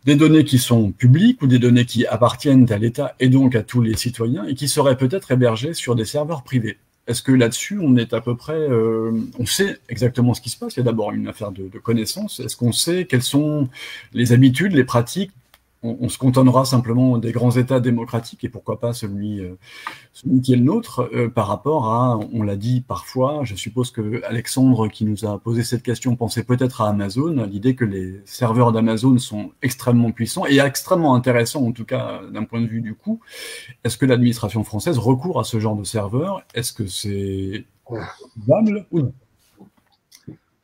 des données qui sont publiques ou des données qui appartiennent à l'État et donc à tous les citoyens et qui seraient peut-être hébergées sur des serveurs privés. Est-ce que là-dessus, on est à peu près, on sait exactement ce qui se passe? Il y a d'abord une affaire de connaissance. Est-ce qu'on sait quelles sont les habitudes, les pratiques? On se contentera simplement des grands États démocratiques et pourquoi pas celui qui est le nôtre par rapport à, on l'a dit parfois, je suppose que Alexandre qui nous a posé cette question pensait peut-être à Amazon, l'idée que les serveurs d'Amazon sont extrêmement puissants et extrêmement intéressants en tout cas d'un point de vue du coût. Est-ce que l'administration française recourt à ce genre de serveurs? Est-ce que c'est valable ou non?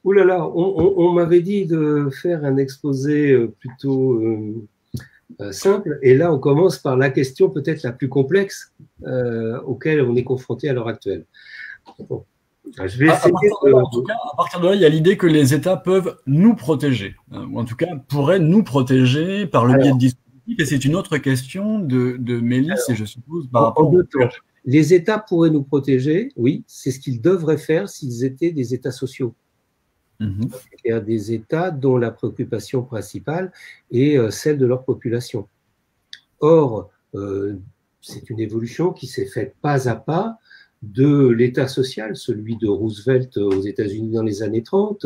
Ouh là là, on m'avait dit de faire un exposé plutôt simple, et là on commence par la question peut-être la plus complexe auquel on est confronté à l'heure actuelle. Bon. Je vais essayer en tout cas, à partir de là, il y a l'idée que les États peuvent nous protéger, ou en tout cas pourraient nous protéger par le biais de dispositifs, et c'est une autre question de Mélisse, et je suppose par rapport en 2 temps. Les États pourraient nous protéger, oui, c'est ce qu'ils devraient faire s'ils étaient des États sociaux. C'est-à-dire des États dont la préoccupation principale est celle de leur population. Or, c'est une évolution qui s'est faite pas à pas de l'État social, celui de Roosevelt aux États-Unis dans les années 30,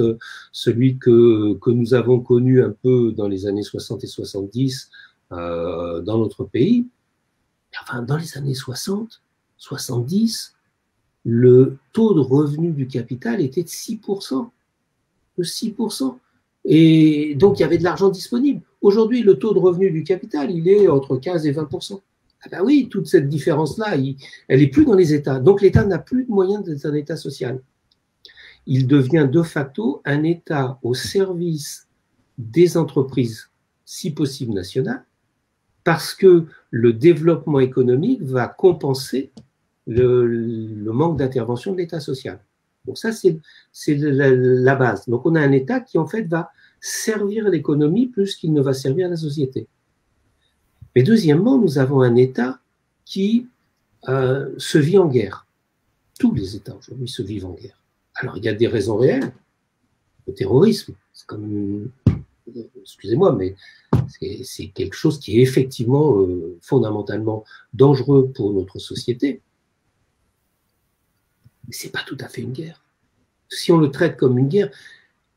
celui que nous avons connu un peu dans les années 60 et 70 dans notre pays. Enfin, dans les années 60, 70, le taux de revenu du capital était de 6%. De 6%. Et donc, il y avait de l'argent disponible. Aujourd'hui, le taux de revenu du capital, il est entre 15 et 20%. Ah ben oui, toute cette différence-là, elle n'est plus dans les États. Donc, l'État n'a plus de moyens d'être un État social. Il devient de facto un État au service des entreprises, si possible nationales, parce que le développement économique va compenser le manque d'intervention de l'État social. Donc ça, c'est la base. Donc on a un État qui en fait va servir l'économie plus qu'il ne va servir la société. Mais deuxièmement, nous avons un État qui se vit en guerre. Tous les États aujourd'hui se vivent en guerre. Alors il y a des raisons réelles. Le terrorisme, c'est comme, excusez-moi, mais c'est quelque chose qui est effectivement fondamentalement dangereux pour notre société. Mais ce n'est pas tout à fait une guerre. Si on le traite comme une guerre,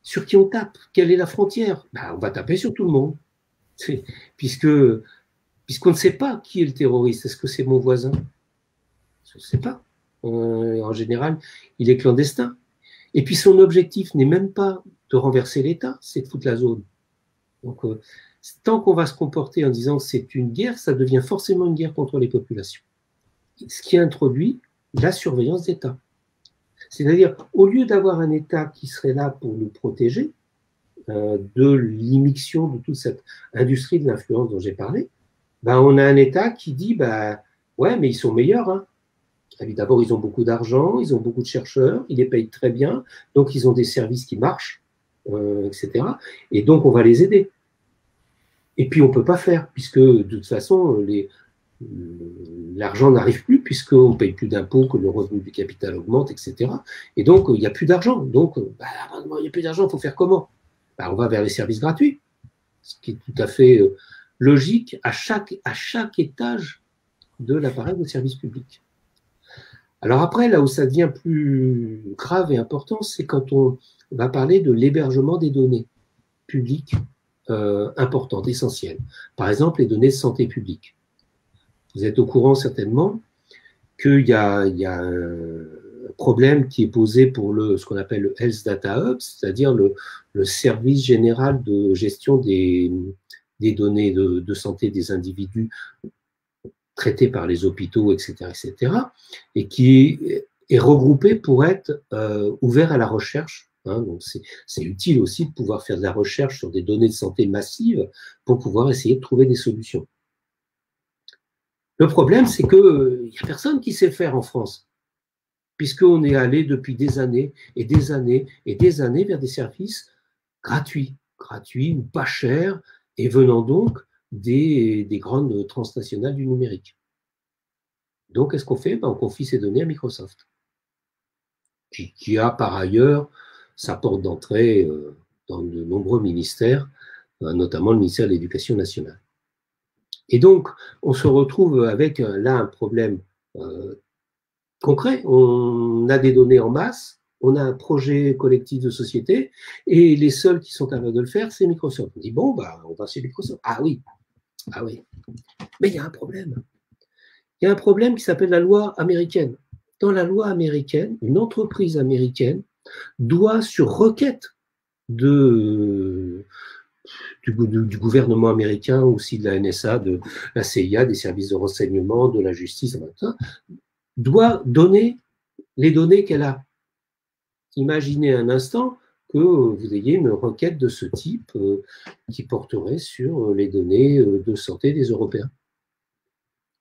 sur qui on tape? Quelle est la frontière? On va taper sur tout le monde. Puisqu'on ne sait pas qui est le terroriste. Est-ce que c'est mon voisin? Je ne sais pas. En général, il est clandestin. Et puis son objectif n'est même pas de renverser l'État, c'est de foutre la zone. Donc, tant qu'on va se comporter en disant que c'est une guerre, ça devient forcément une guerre contre les populations. Ce qui introduit la surveillance d'État. C'est-à-dire, au lieu d'avoir un État qui serait là pour nous protéger de l'immixtion de toute cette industrie de l'influence dont j'ai parlé, on a un État qui dit, ouais, mais ils sont meilleurs. Hein. D'abord, ils ont beaucoup d'argent, ils ont beaucoup de chercheurs, ils les payent très bien, donc ils ont des services qui marchent, etc. Et donc, on va les aider. Et puis, on ne peut pas faire, puisque de toute façon, l'argent n'arrive plus puisqu'on ne paye plus d'impôts, que le revenu du capital augmente, etc. Et donc, il n'y a plus d'argent. Donc, il n'y a plus d'argent, il faut faire comment? On va vers les services gratuits, ce qui est tout à fait logique à chaque étage de l'appareil de service public. Alors après, là où ça devient plus grave et important, c'est quand on va parler de l'hébergement des données publiques importantes, essentielles. Par exemple, les données de santé publique. Vous êtes au courant certainement qu'il y a un problème qui est posé pour ce qu'on appelle le Health Data Hub, c'est-à-dire le service général de gestion des données de santé des individus traités par les hôpitaux, etc., et qui est regroupé pour être ouvert à la recherche. Donc c'est utile aussi de pouvoir faire de la recherche sur des données de santé massives pour pouvoir essayer de trouver des solutions. Le problème, c'est qu'il n'y a personne qui sait le faire en France, puisqu'on est allé depuis des années et des années et des années vers des services gratuits ou pas chers, et venant donc des grandes transnationales du numérique. Donc, qu'est-ce qu'on fait? On confie ces données à Microsoft, qui a par ailleurs sa porte d'entrée dans de nombreux ministères, notamment le ministère de l'Éducation nationale. Et donc, on se retrouve avec là un problème concret. On a des données en masse, on a un projet collectif de société, et les seuls qui sont capables de le faire, c'est Microsoft. On dit, bon, on va chez Microsoft. Ah oui. Mais il y a un problème. Il y a un problème qui s'appelle la loi américaine. Dans la loi américaine, une entreprise américaine doit, sur requête du gouvernement américain, aussi de la NSA, de la CIA, des services de renseignement, de la justice, doit donner les données qu'elle a. Imaginez un instant que vous ayez une requête de ce type qui porterait sur les données de santé des Européens.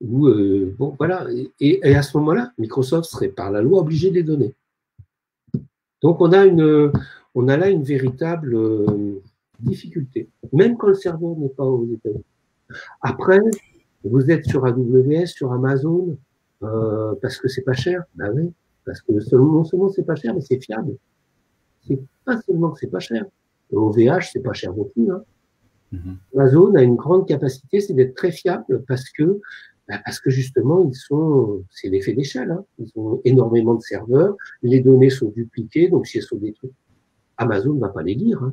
Bon, voilà. Et à ce moment-là, Microsoft serait par la loi obligé de les donner. Donc on a là une véritable difficulté, même quand le serveur n'est pas aux États-Unis. Après, vous êtes sur AWS, sur Amazon, parce que c'est pas cher. Ben oui, parce que non seulement c'est pas cher, mais c'est fiable. C'est pas seulement que c'est pas cher. Le OVH, c'est pas cher non plus. Amazon a une grande capacité, c'est d'être très fiable parce que justement, c'est l'effet d'échelle. Ils ont énormément de serveurs, les données sont dupliquées, donc si elles sont des trucs, Amazon ne va pas les lire.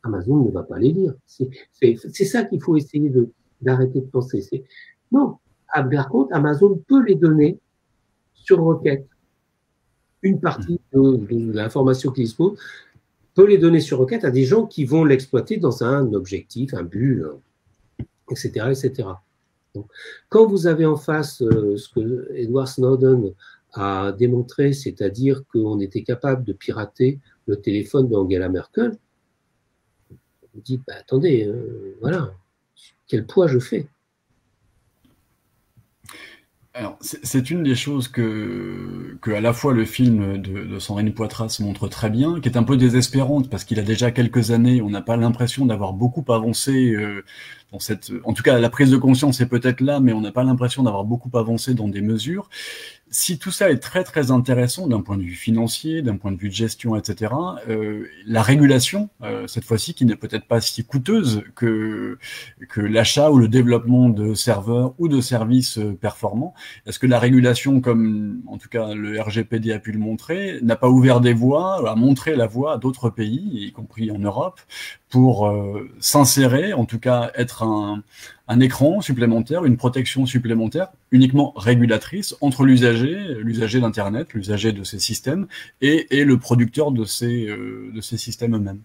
Amazon ne va pas les lire. C'est ça qu'il faut essayer d'arrêter de penser. Non, par contre, Amazon peut les donner sur requête. Une partie de l'information qu'il dispose peut les donner sur requête à des gens qui vont l'exploiter dans un objectif, un but, etc., etc. Donc, quand vous avez en face ce que Edward Snowden a démontré, c'est-à-dire qu'on était capable de pirater le téléphone d'Angela Merkel, vous dites, attendez, voilà, quel poids je fais? Alors, c'est une des choses que à la fois le film de Sandrine Poitras montre très bien, qui est un peu désespérante parce qu'il a déjà quelques années, on n'a pas l'impression d'avoir beaucoup avancé dans en tout cas la prise de conscience est peut-être là, mais on n'a pas l'impression d'avoir beaucoup avancé dans des mesures. Si tout ça est très très intéressant d'un point de vue financier, d'un point de vue de gestion, etc., la régulation, cette fois-ci, qui n'est peut-être pas si coûteuse que l'achat ou le développement de serveurs ou de services performants, est-ce que la régulation, comme en tout cas le RGPD a pu le montrer, n'a pas ouvert des voies, a montré la voie à d'autres pays, y compris en Europe, pour s'insérer, en tout cas être un écran supplémentaire, une protection supplémentaire, uniquement régulatrice, entre l'usager d'Internet, l'usager de ces systèmes, et le producteur de ces systèmes eux-mêmes?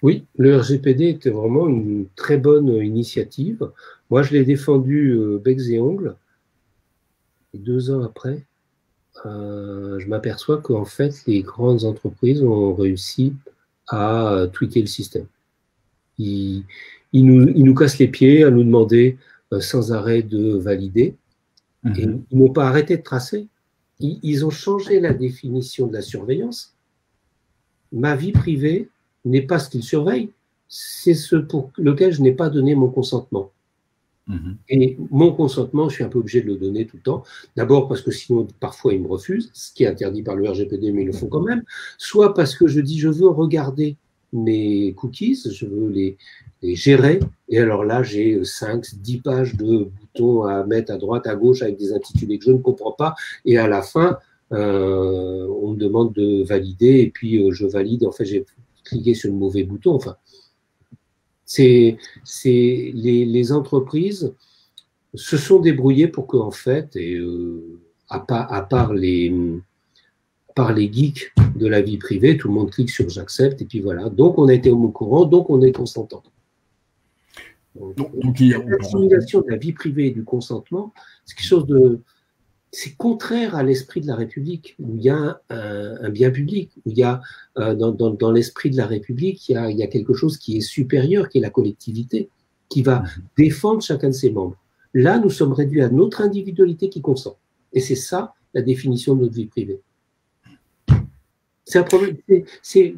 Oui, le RGPD était vraiment une très bonne initiative. Moi, je l'ai défendu becs et ongles. Et 2 ans après, je m'aperçois qu'en fait, les grandes entreprises ont réussi à tweaker le système. Ils nous cassent les pieds à nous demander sans arrêt de valider. Et ils n'ont pas arrêté de tracer. Ils ont changé la définition de la surveillance. Ma vie privée n'est pas ce qu'ils surveillent, c'est ce pour lequel je n'ai pas donné mon consentement. Et mon consentement, je suis un peu obligé de le donner tout le temps. D'abord parce que sinon, parfois, ils me refusent, ce qui est interdit par le RGPD, mais ils le font quand même. Soit parce que je dis, je veux regarder mes cookies, je veux les gérer. Et alors là, j'ai 5, 10 pages de boutons à mettre à droite, à gauche, avec des intitulés que je ne comprends pas. Et à la fin, on me demande de valider, et puis je valide. En fait, j'ai cliqué sur le mauvais bouton. Enfin, les entreprises se sont débrouillées pour qu'en fait, et à part les geeks de la vie privée, tout le monde clique sur j'accepte, et puis voilà. Donc on a été au courant, donc on est consentant. Donc la simulation de la vie privée et du consentement, c'est quelque chose de... C'est contraire à l'esprit de la République, où il y a un bien public, où il y a, dans l'esprit de la République, il y a quelque chose qui est supérieur, qui est la collectivité, qui va défendre chacun de ses membres. Là, nous sommes réduits à notre individualité qui consent. Et c'est ça, la définition de notre vie privée. C'est un problème,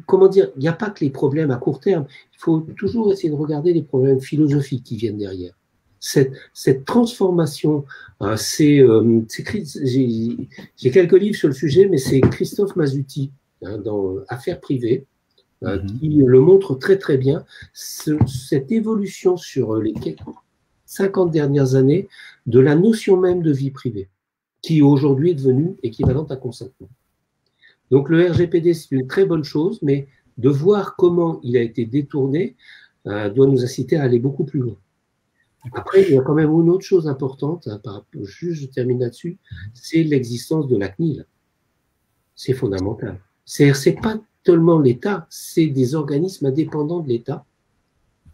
comment dire, il n'y a pas que les problèmes à court terme, il faut toujours essayer de regarder les problèmes philosophiques qui viennent derrière. Cette transformation, j'ai quelques livres sur le sujet, mais c'est Christophe Masuti, dans Affaires privées, qui le montre très très bien, cette évolution sur les 50 dernières années de la notion même de vie privée, qui aujourd'hui est devenue équivalente à consentement. Donc le RGPD, c'est une très bonne chose, mais de voir comment il a été détourné doit nous inciter à aller beaucoup plus loin. Après, il y a quand même une autre chose importante, juste je termine là-dessus, c'est l'existence de la CNIL. C'est fondamental. C'est pas tellement l'État, c'est des organismes indépendants de l'État,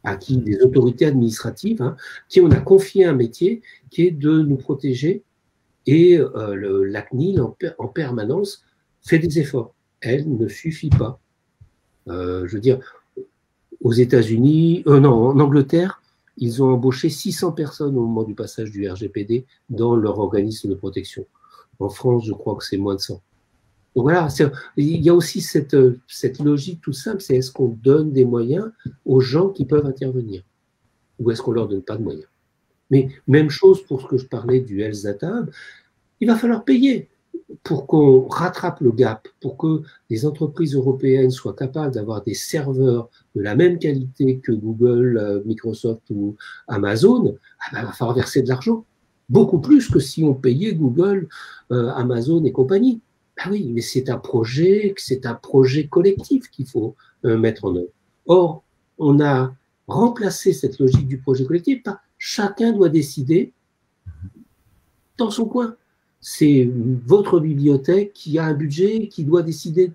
à qui des autorités administratives, qui on a confié un métier qui est de nous protéger, et la CNIL en permanence fait des efforts. Elle ne suffit pas. Je veux dire, aux États-Unis, non, en Angleterre, ils ont embauché 600 personnes au moment du passage du RGPD dans leur organisme de protection. En France, je crois que c'est moins de 100. Donc voilà, il y a aussi cette logique tout simple, c'est est-ce qu'on donne des moyens aux gens qui peuvent intervenir ou est-ce qu'on leur donne pas de moyens? Mais même chose pour ce que je parlais du Health Data Hub, il va falloir payer pour qu'on rattrape le gap, pour que les entreprises européennes soient capables d'avoir des serveurs de la même qualité que Google, Microsoft ou Amazon, il va falloir verser de l'argent. Beaucoup plus que si on payait Google, Amazon et compagnie. Ben oui, mais c'est un projet collectif qu'il faut mettre en œuvre. Or, on a remplacé cette logique du projet collectif par chacun doit décider dans son coin. C'est votre bibliothèque qui a un budget qui doit décider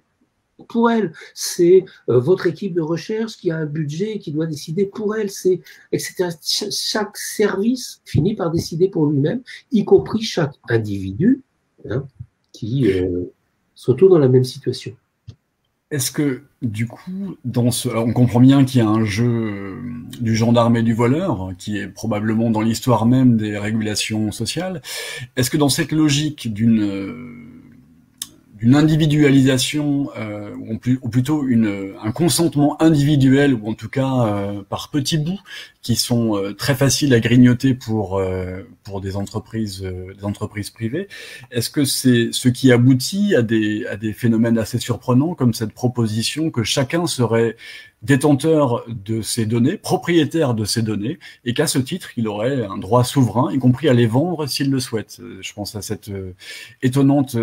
pour elle. C'est votre équipe de recherche qui a un budget qui doit décider pour elle. C'est etc. Chaque service finit par décider pour lui-même, y compris chaque individu qui se retrouve dans la même situation. Est-ce que, du coup, on comprend bien qu'il y a un jeu du gendarme et du voleur, qui est probablement dans l'histoire même des régulations sociales. Est-ce que dans cette logique d'une individualisation, ou plutôt un consentement individuel, ou en tout cas par petits bouts, qui sont très faciles à grignoter pour des entreprises privées, est-ce que c'est ce qui aboutit à des phénomènes assez surprenants, comme cette proposition que chacun serait détenteur de ces données, propriétaire de ces données, et qu'à ce titre, il aurait un droit souverain, y compris à les vendre s'il le souhaite. Je pense à cette étonnante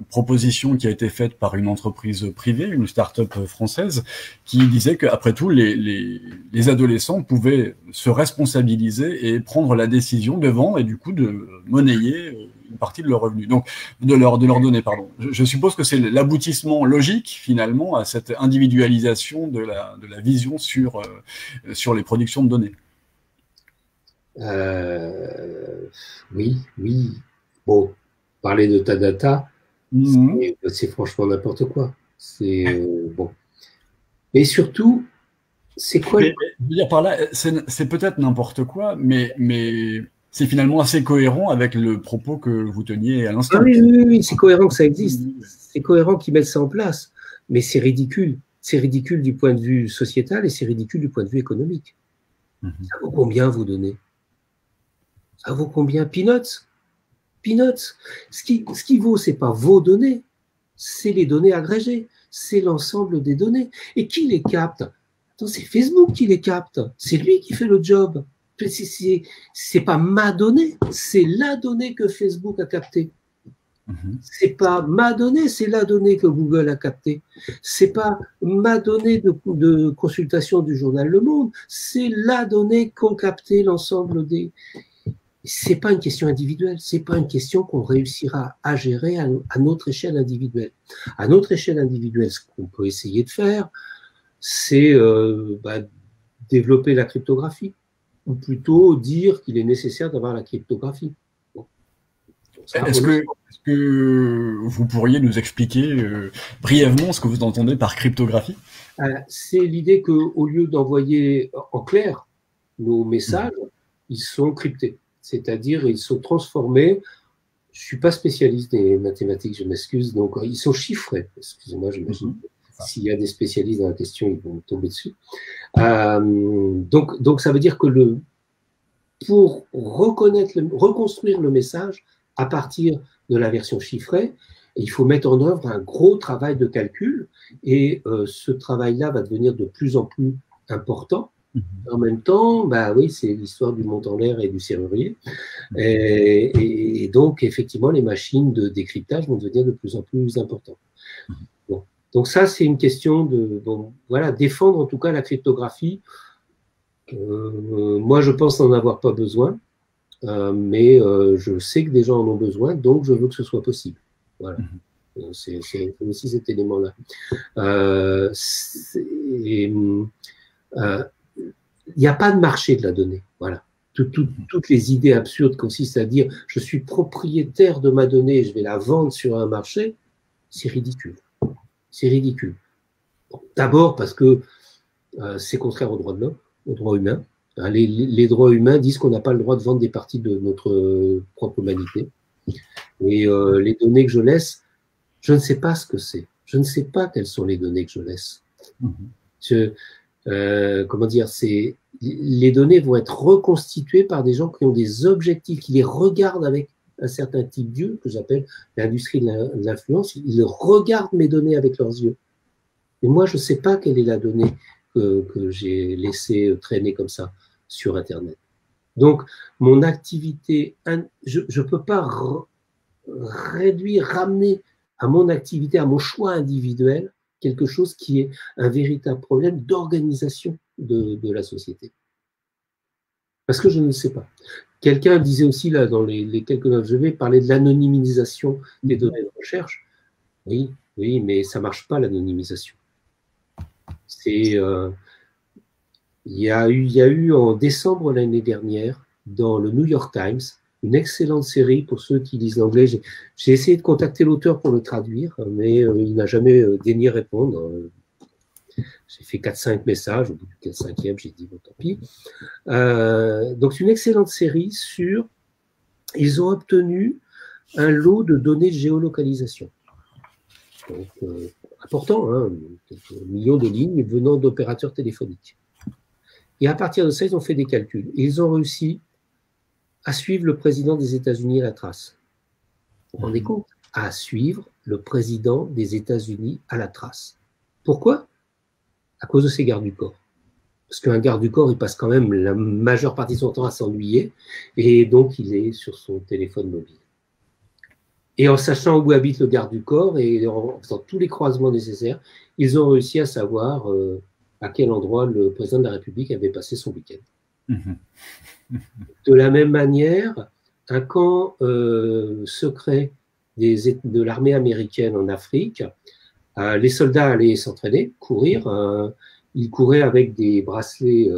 proposition qui a été faite par une entreprise privée, une start-up française, qui disait qu'après tout, les adolescents pouvaient se responsabiliser et prendre la décision de vendre et du coup de monnayer une partie de leurs revenus, donc de leurs données, pardon. Je suppose que c'est l'aboutissement logique finalement à cette individualisation de la vision sur les productions de données. Oui. Bon, parler de ta data, c'est franchement n'importe quoi. C'est bon. Et surtout, c'est quoi je veux dire par là, c'est peut-être n'importe quoi, mais c'est finalement assez cohérent avec le propos que vous teniez à l'instant. Ah oui, c'est cohérent que ça existe. C'est cohérent qu'ils mettent ça en place. Mais c'est ridicule. C'est ridicule du point de vue sociétal et c'est ridicule du point de vue économique. Ça vaut combien vous donnez? Ça vaut combien? Peanuts. Peanuts. Ce qui vaut, ce n'est pas vos données, c'est les données agrégées, c'est l'ensemble des données. Et qui les capte? C'est Facebook qui les capte, c'est lui qui fait le job. C'est pas ma donnée, c'est la donnée que Facebook a captée. C'est pas ma donnée, c'est la donnée que Google a captée. C'est pas ma donnée de consultation du journal Le Monde, c'est la donnée qu'ont capté l'ensemble des. C'est pas une question individuelle, c'est pas une question qu'on réussira à gérer à notre échelle individuelle. À notre échelle individuelle, ce qu'on peut essayer de faire, c'est développer la cryptographie, ou plutôt dire qu'il est nécessaire d'avoir la cryptographie. Bon. Est-ce que vous pourriez nous expliquer brièvement ce que vous entendez par cryptographie? C'est l'idée qu'au lieu d'envoyer en clair nos messages, ils sont cryptés. C'est-à-dire, ils sont transformés. Je ne suis pas spécialiste des mathématiques, je m'excuse. Donc, ils sont chiffrés. Excusez-moi, j'imagine. S'il y a des spécialistes dans la question, ils vont tomber dessus. Donc, ça veut dire que pour reconstruire le message à partir de la version chiffrée, il faut mettre en œuvre un gros travail de calcul. Et ce travail-là va devenir de plus en plus important. En même temps, oui, c'est l'histoire du monde en l'air et du serrurier. Et donc, effectivement, les machines de décryptage vont devenir de plus en plus importantes. Bon. Donc ça, c'est une question de défendre en tout cas la cryptographie. Moi, je pense n'en avoir pas besoin, mais je sais que des gens en ont besoin, donc je veux que ce soit possible. Voilà. C'est aussi cet élément-là. Il n'y a pas de marché de la donnée. Voilà. Toutes les idées absurdes consistent à dire je suis propriétaire de ma donnée, je vais la vendre sur un marché, c'est ridicule. C'est ridicule. Bon, d'abord parce que c'est contraire aux droits de l'homme, aux droits humains. Les droits humains disent qu'on n'a pas le droit de vendre des parties de notre propre humanité. Et les données que je laisse, je ne sais pas ce que c'est. Je ne sais pas quelles sont les données que je laisse. Les données vont être reconstituées par des gens qui ont des objectifs, qui les regardent avec un certain type d'yeux, que j'appelle l'industrie de l'influence. Ils regardent mes données avec leurs yeux. Et moi, je ne sais pas quelle est la donnée que j'ai laissée traîner comme ça sur Internet. Donc, mon activité, je ne peux pas ramener à mon activité, à mon choix individuel, quelque chose qui est un véritable problème d'organisation de la société. Parce que je ne le sais pas. Quelqu'un disait aussi, là, dans les quelques notes, je vais parler de l'anonymisation des données de recherche. Oui, mais ça ne marche pas, l'anonymisation. Il y a eu en décembre l'année dernière, dans le New York Times, une excellente série pour ceux qui lisent l'anglais. J'ai essayé de contacter l'auteur pour le traduire, mais il n'a jamais daigné répondre. J'ai fait 4-5 messages, au bout du 4-5e, j'ai dit bon, tant pis. Donc, c'est une excellente série sur. Ils ont obtenu un lot de données de géolocalisation. Donc, important, hein, quelques millions de lignes venant d'opérateurs téléphoniques. Et à partir de ça, ils ont fait des calculs. Et ils ont réussi à suivre le président des États-Unis à la trace. Vous vous rendez compte? À suivre le président des États-Unis à la trace. Pourquoi? À cause de ses gardes du corps. Parce qu'un garde du corps, il passe quand même la majeure partie de son temps à s'ennuyer, et donc il est sur son téléphone mobile. Et en sachant où habite le garde du corps, et en faisant tous les croisements nécessaires, ils ont réussi à savoir à quel endroit le président de la République avait passé son week-end. De la même manière, un camp secret de l'armée américaine en Afrique, les soldats allaient s'entraîner, courir. Ils couraient avec des bracelets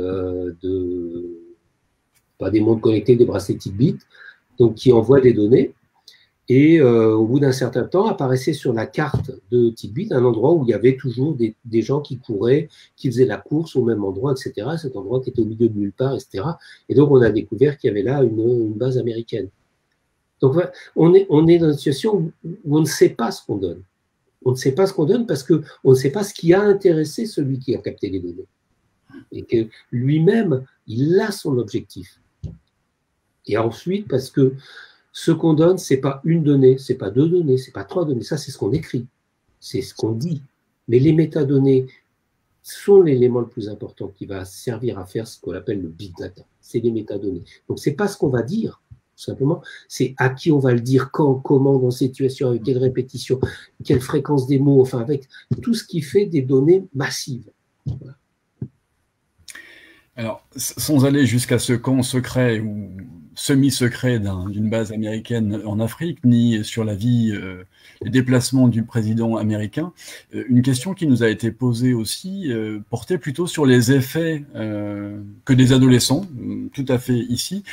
pas des montres connectées, des bracelets Fitbit, donc qui envoient des données. Et au bout d'un certain temps, apparaissait sur la carte de Fitbit un endroit où il y avait toujours des gens qui couraient, qui faisaient la course au même endroit, etc. Cet endroit qui était au milieu de nulle part, etc. Et donc, on a découvert qu'il y avait là une base américaine. Donc, on est dans une situation où on ne sait pas ce qu'on donne. On ne sait pas ce qu'on donne parce qu'on ne sait pas ce qui a intéressé celui qui a capté les données. Et que lui-même, il a son objectif. Et ensuite, parce que ce qu'on donne, c'est pas une donnée, c'est pas deux données, c'est pas trois données. Ça, c'est ce qu'on écrit, c'est ce qu'on dit. Mais les métadonnées sont l'élément le plus important qui va servir à faire ce qu'on appelle le big data. C'est les métadonnées. Donc, c'est pas ce qu'on va dire, tout simplement, c'est à qui on va le dire, quand, comment, dans cette situation, avec quelle répétition, quelle fréquence des mots, enfin, avec tout ce qui fait des données massives. Voilà. Alors, sans aller jusqu'à ce camp secret ou semi-secret d'une base américaine en Afrique, ni sur la vie, les déplacements du président américain, une question qui nous a été posée aussi portait plutôt sur les effets que des adolescents, tout à fait ici,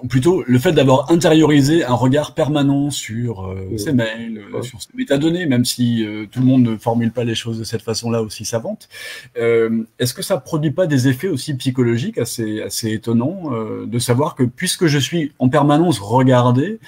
plutôt le fait d'avoir intériorisé un regard permanent sur ses mails, sur ses métadonnées, même si tout le monde ne formule pas les choses de cette façon-là aussi savante. Est-ce que ça produit pas des effets aussi psychologiques assez étonnants de savoir que puisque je suis en permanence regardé,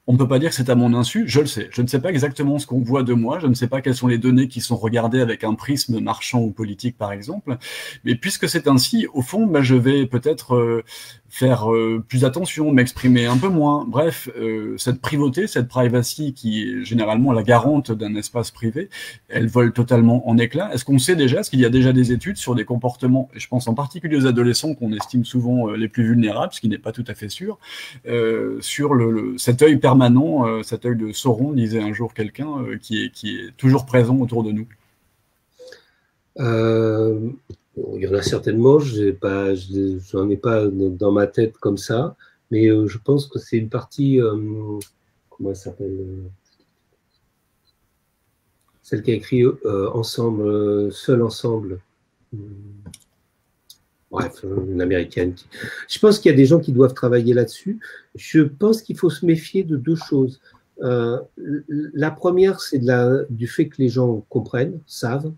on ne peut pas dire que c'est à mon insu, je le sais. Je ne sais pas exactement ce qu'on voit de moi, je ne sais pas quelles sont les données qui sont regardées avec un prisme marchand ou politique, par exemple. Mais puisque c'est ainsi, au fond, bah, je vais peut-être faire plus attention, m'exprimer un peu moins. Bref, cette privauté, cette privacy qui est généralement la garante d'un espace privé, elle vole totalement en éclats. Est-ce qu'on sait déjà, est-ce qu'il y a déjà des études sur des comportements, et je pense en particulier aux adolescents qu'on estime souvent les plus vulnérables, ce qui n'est pas tout à fait sûr, sur cet œil permanent, cet œil de Sauron, disait un jour quelqu'un, qui est toujours présent autour de nous? Il y en a certainement, j'en ai pas dans ma tête comme ça, mais je pense que c'est une partie, comment elle s'appelle, celle qui a écrit Ensemble, Seul Ensemble. Bref, une américaine. Je pense qu'il y a des gens qui doivent travailler là-dessus. Je pense qu'il faut se méfier de deux choses. La première, c'est du fait que les gens comprennent, savent.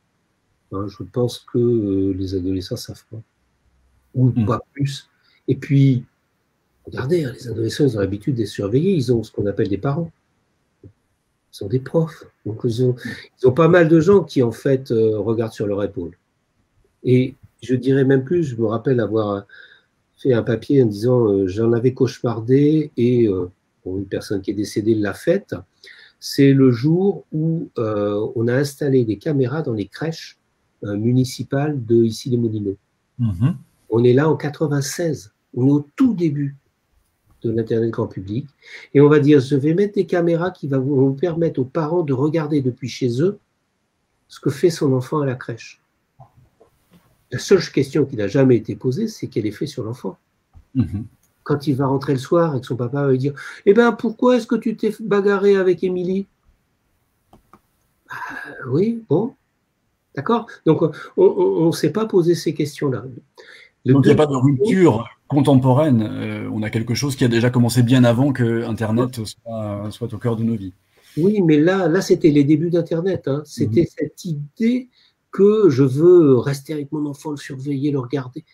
Je pense que les adolescents savent pas, ou pas plus. Et puis, regardez, les adolescents, ils ont l'habitude d'être surveillés, ils ont ce qu'on appelle des parents. Ils sont des profs. Donc, ils ont pas mal de gens qui, en fait, regardent sur leur épaule. Et je dirais même plus, je me rappelle avoir fait un papier en disant j'en avais cauchemardé et une personne qui est décédée l'a faite. C'est le jour où on a installé des caméras dans les crèches municipales de ici les Moulineaux. On est là en 96, on est au tout début de l'Internet grand public, et on va dire je vais mettre des caméras qui vont permettre aux parents de regarder depuis chez eux ce que fait son enfant à la crèche. La seule question qui n'a jamais été posée, c'est quel effet sur l'enfant. Quand il va rentrer le soir avec son papa, il va lui dire « Eh bien, pourquoi est-ce que tu t'es bagarré avec Émilie ?» Oui, bon, d'accord. Donc, on ne s'est pas posé ces questions-là. Donc, il n'y a pas de rupture contemporaine. On a quelque chose qui a déjà commencé bien avant que Internet soit au cœur de nos vies. Oui, mais là c'était les débuts d'Internet. Hein. C'était cette idée que je veux rester avec mon enfant, le surveiller, le regarder.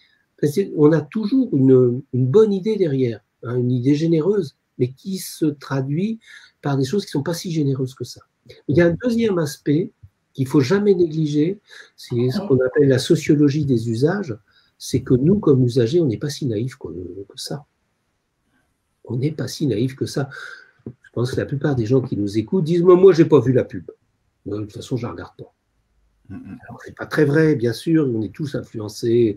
On a toujours une bonne idée derrière, hein, une idée généreuse, mais qui se traduit par des choses qui ne sont pas si généreuses que ça. Il y a un deuxième aspect qu'il ne faut jamais négliger, c'est ce qu'on appelle la sociologie des usages, c'est que nous, comme usagers, on n'est pas si naïfs que ça. On n'est pas si naïfs que ça. Je pense que la plupart des gens qui nous écoutent disent « Moi, je n'ai pas vu la pub. De toute façon, je ne la regarde pas. » Alors, ce n'est pas très vrai, bien sûr, on est tous influencés,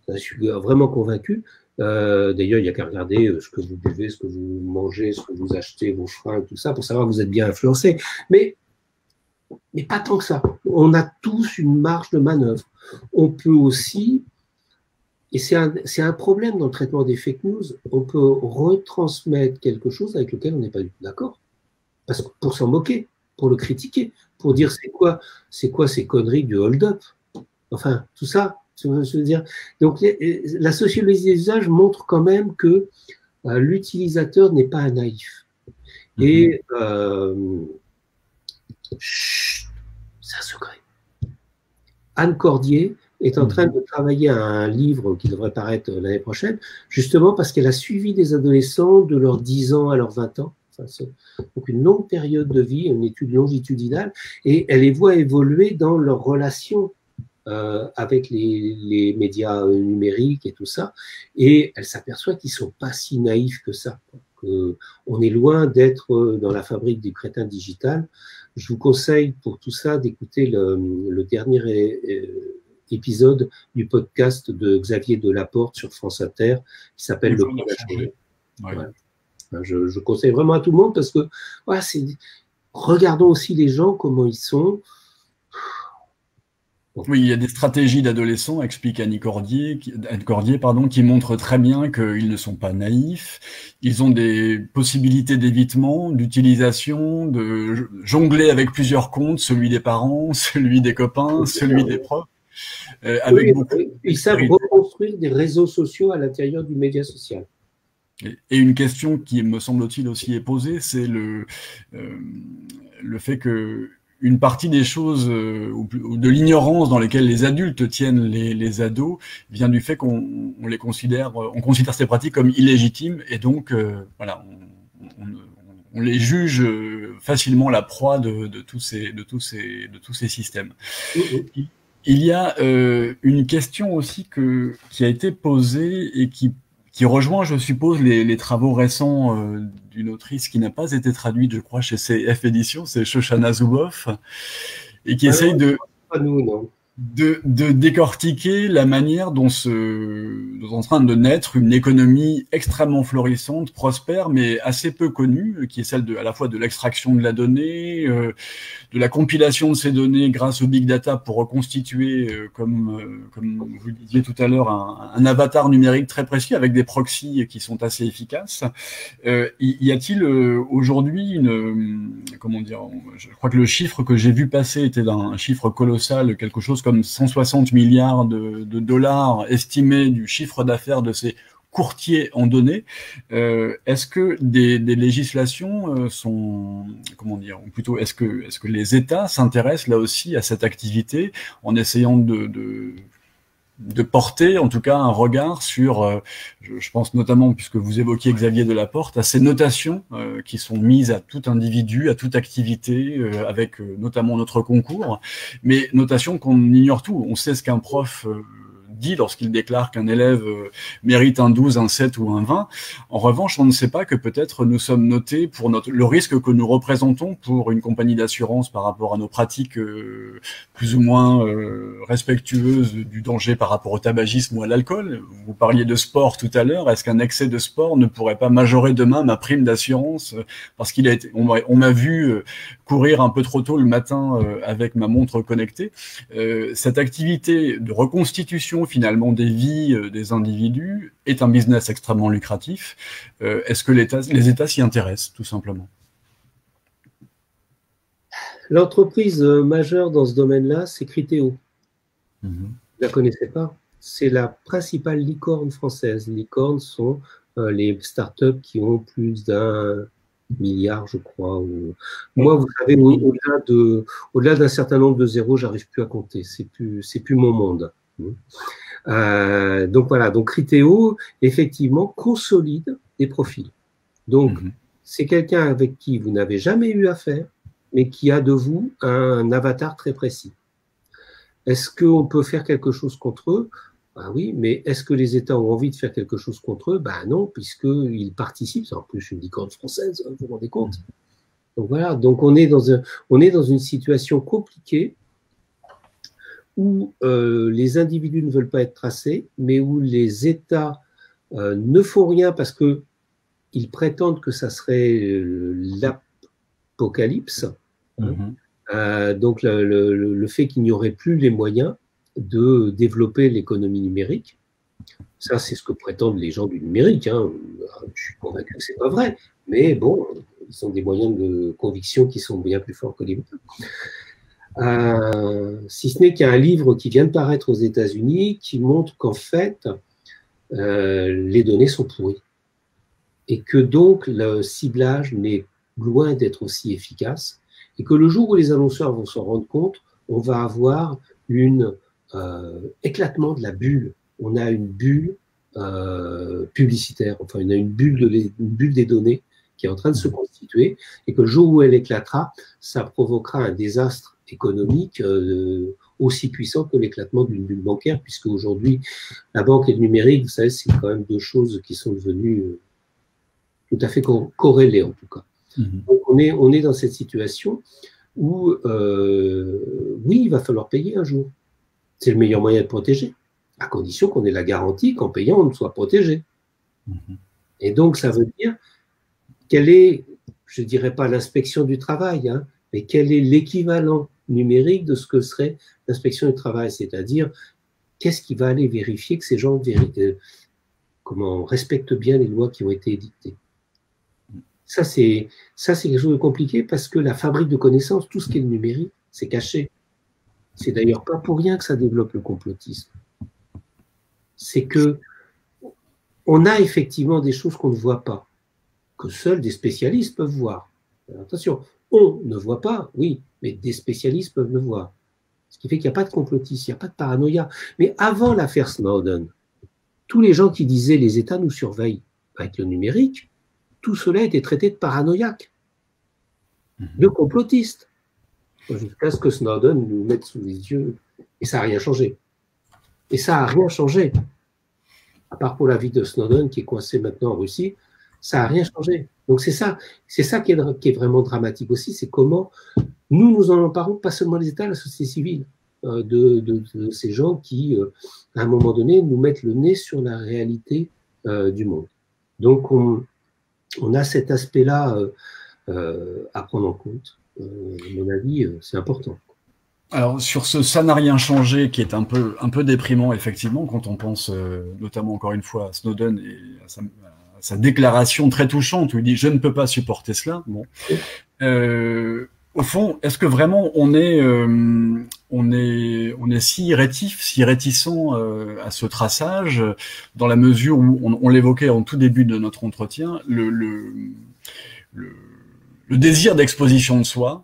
je suis vraiment convaincu. D'ailleurs, il n'y a qu'à regarder ce que vous buvez, ce que vous mangez, ce que vous achetez, vos fringues, tout ça, pour savoir que vous êtes bien influencé. Mais pas tant que ça. On a tous une marge de manœuvre. On peut aussi, et c'est un problème dans le traitement des fake news, on peut retransmettre quelque chose avec lequel on n'est pas du tout d'accord. Parce que pour s'en moquer, pour le critiquer, pour dire c'est quoi ces conneries du hold-up. Enfin, tout ça, je veux dire. Donc, la sociologie des usages montre quand même que l'utilisateur n'est pas un naïf. Et c'est un secret. Anne Cordier est en train de travailler à un livre qui devrait paraître l'année prochaine, justement parce qu'elle a suivi des adolescents de leurs 10 ans à leurs 20 ans. Donc une longue période de vie, une étude longitudinale, et elle les voit évoluer dans leurs relations avec les médias numériques et tout ça, et elle s'aperçoit qu'ils sont pas si naïfs que ça, qu'on est loin d'être dans la fabrique du crétin digital. Je vous conseille pour tout ça d'écouter le dernier épisode du podcast de Xavier Delaporte sur France Inter qui s'appelle Le Monde a changé. Voilà. Je conseille vraiment à tout le monde parce que voilà, regardons aussi les gens, comment ils sont. Oui, il y a des stratégies d'adolescents, explique Anne Cordier, qui montrent très bien qu'ils ne sont pas naïfs. Ils ont des possibilités d'évitement, d'utilisation, de jongler avec plusieurs comptes, celui des parents, celui des copains, celui des profs. Avec ils savent reconstruire des réseaux sociaux à l'intérieur du média social. Et une question qui, me semble-t-il, aussi est posée, c'est le fait que une partie des choses ou de l'ignorance dans lesquelles les adultes tiennent les ados vient du fait qu'on considère ces pratiques comme illégitimes et donc voilà, on les juge facilement la proie de tous ces systèmes. Il y a une question aussi qui a été posée et qui rejoint, je suppose, les travaux récents d'une autrice qui n'a pas été traduite, je crois, chez CF Éditions, c'est Shoshana Zuboff, et qui essaye de décortiquer la manière dont est en train de naître une économie extrêmement florissante, prospère, mais assez peu connue, qui est celle à la fois de l'extraction de la donnée, de la compilation de ces données grâce au big data pour reconstituer, comme vous le disiez tout à l'heure, un avatar numérique très précis avec des proxys qui sont assez efficaces. Y a-t-il aujourd'hui comment dire, je crois que le chiffre que j'ai vu passer était d'un chiffre colossal, quelque chose comme 160 milliards de dollars estimés du chiffre d'affaires de ces courtiers en données. Est-ce que des législations sont, comment dire, ou plutôt est-ce que les États s'intéressent là aussi à cette activité en essayant de porter en tout cas un regard sur, je pense notamment, puisque vous évoquiez Xavier Delaporte, à ces notations qui sont mises à tout individu, à toute activité, avec notamment notre concours, mais notations qu'on ignore tout. On sait ce qu'un prof dit lorsqu'il déclare qu'un élève mérite un 12, un 7 ou un 20. En revanche, on ne sait pas que peut-être nous sommes notés pour le risque que nous représentons pour une compagnie d'assurance par rapport à nos pratiques plus ou moins respectueuses du danger par rapport au tabagisme ou à l'alcool. Vous parliez de sport tout à l'heure. Est-ce qu'un excès de sport ne pourrait pas majorer demain ma prime d'assurance parce on m'a vu courir un peu trop tôt le matin avec ma montre connectée. Cette activité de reconstitution finalement des vies des individus est un business extrêmement lucratif. Est-ce que les États s'y intéressent, tout simplement? L'entreprise majeure dans ce domaine-là, c'est Criteo. Vous ne la connaissez pas? C'est la principale licorne française. Les licornes sont les startups qui ont plus d'1 milliard, je crois. Moi, vous savez, au-delà d'un certain nombre de zéros, j'arrive plus à compter. C'est plus mon monde. Donc voilà, donc Criteo, effectivement, consolide des profils. Donc, c'est quelqu'un avec qui vous n'avez jamais eu affaire, mais qui a de vous un avatar très précis. Est-ce qu'on peut faire quelque chose contre eux? Ben oui, mais est-ce que les États ont envie de faire quelque chose contre eux? Ben non, puisqu'ils participent. En plus, je suis une licorne française, vous vous rendez compte? Donc voilà, donc on est dans une situation compliquée où les individus ne veulent pas être tracés, mais où les États ne font rien parce qu'ils prétendent que ça serait l'apocalypse. Donc le fait qu'il n'y aurait plus les moyens de développer l'économie numérique, ça c'est ce que prétendent les gens du numérique. Je suis convaincu que c'est pas vrai, mais bon, ils ont des moyens de conviction qui sont bien plus forts que les autres. Si ce n'est qu'il y a un livre qui vient de paraître aux États-Unis qui montre qu'en fait, les données sont pourries et que donc le ciblage n'est loin d'être aussi efficace et que le jour où les annonceurs vont s'en rendre compte, on va avoir éclatement de la bulle. On a une bulle publicitaire, enfin on a une bulle des données qui est en train de se constituer et que le jour où elle éclatera, ça provoquera un désastre économique. aussi puissant que l'éclatement d'une bulle bancaire, puisque aujourd'hui, la banque et le numérique, vous savez, c'est quand même deux choses qui sont devenues tout à fait corrélées, en tout cas. Donc, on est dans cette situation où, oui, il va falloir payer un jour. C'est le meilleur moyen de protéger, à condition qu'on ait la garantie qu'en payant, on soit protégé. Et donc, ça veut dire quelle est, je ne dirais pas l'inspection du travail, hein, mais quel est l'équivalent numérique de ce que serait l'inspection du travail, c'est-à-dire qu'est-ce qui va aller vérifier que ces gens respectent bien les lois qui ont été édictées. Ça, c'est quelque chose de compliqué parce que la fabrique de connaissances, tout ce qui est le numérique, c'est caché. C'est d'ailleurs pas pour rien que ça développe le complotisme. C'est que on a effectivement des choses qu'on ne voit pas, que seuls des spécialistes peuvent voir. Alors, attention, on ne voit pas, oui, mais des spécialistes peuvent le voir. Ce qui fait qu'il n'y a pas de complotisme, il n'y a pas de paranoïa. Mais avant l'affaire Snowden, tous les gens qui disaient les États nous surveillent avec le numérique, tout cela était traité de paranoïaque, de complotiste, jusqu'à ce que Snowden nous mette sous les yeux, et ça n'a rien changé. Et ça n'a rien changé, à part pour la vie de Snowden qui est coincé maintenant en Russie, ça n'a rien changé. Donc c'est ça qui est vraiment dramatique aussi, c'est comment nous en emparons, pas seulement les États, la société civile, de ces gens qui, à un moment donné, nous mettent le nez sur la réalité du monde. Donc on a cet aspect-là à prendre en compte. À mon avis, c'est important. Alors sur ça n'a rien changé, qui est un peu déprimant effectivement quand on pense notamment encore une fois à Snowden et à sa déclaration très touchante où il dit je ne peux pas supporter cela. Bon, au fond, est-ce que vraiment on est si réticent à ce traçage dans la mesure où on l'évoquait en tout début de notre entretien, le désir d'exposition de soi.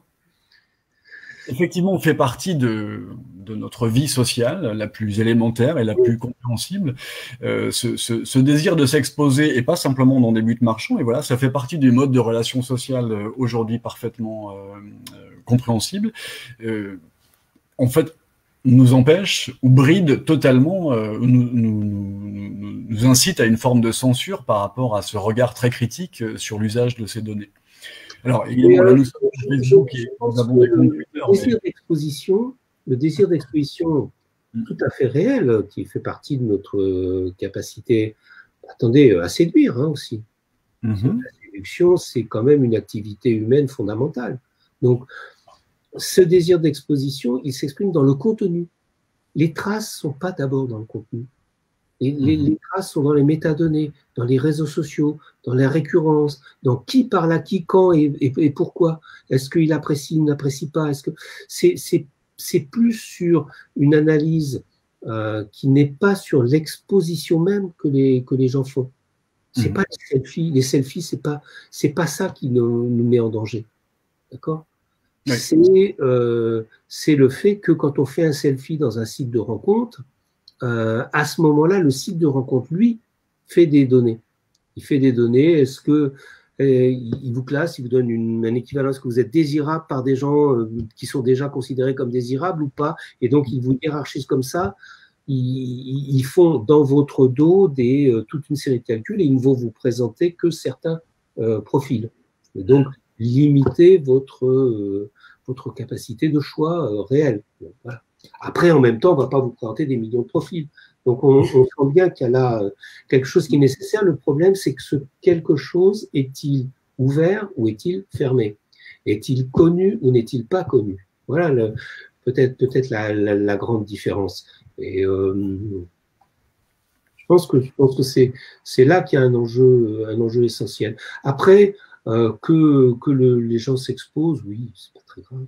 Effectivement, on fait partie de notre vie sociale, la plus élémentaire et la plus compréhensible. Ce désir de s'exposer, et pas simplement dans des buts marchands, et voilà, ça fait partie du mode de relation sociale aujourd'hui parfaitement compréhensible. En fait, nous empêche ou bride totalement, nous incite à une forme de censure par rapport à ce regard très critique sur l'usage de ces données. Alors, évidemment, là, nous sommes nous avons des comptes Twitter. Le désir d'exposition tout à fait réel, qui fait partie de notre capacité, attendez, à séduire aussi. La séduction, c'est quand même une activité humaine fondamentale. Donc, ce désir d'exposition, il s'exprime dans le contenu. Les traces ne sont pas d'abord dans le contenu. Les traces sont dans les métadonnées, dans les réseaux sociaux, dans la récurrence, dans qui parle à qui, quand et pourquoi. Est-ce qu'il apprécie ou n'apprécie pas? Est-ce que c'est plus sur une analyse qui n'est pas sur l'exposition même que les gens font. C'est pas les selfies. Les selfies, c'est pas ça qui nous met en danger. D'accord? Oui. C'est le fait que quand on fait un selfie dans un site de rencontre, à ce moment-là, le site de rencontre, lui, fait des données. Il fait des données. Est-ce que il vous classe, il vous donne un équivalent? Est-ce que vous êtes désirable par des gens qui sont déjà considérés comme désirables ou pas? Et donc, ils vous hiérarchisent comme ça. Ils font dans votre dos toute une série de calculs et ils ne vont vous présenter que certains profils. Et donc, limiter votre capacité de choix réelle. Voilà. Après, en même temps, on ne va pas vous présenter des millions de profils. Donc, on sent bien qu'il y a là quelque chose qui est nécessaire. Le problème, c'est que ce quelque chose est-il ouvert ou est-il fermé? Est-il connu ou n'est-il pas connu? Voilà peut-être la grande différence. Et je pense que c'est là qu'il y a un enjeu essentiel. Après, les gens s'exposent, oui, c'est pas très grave.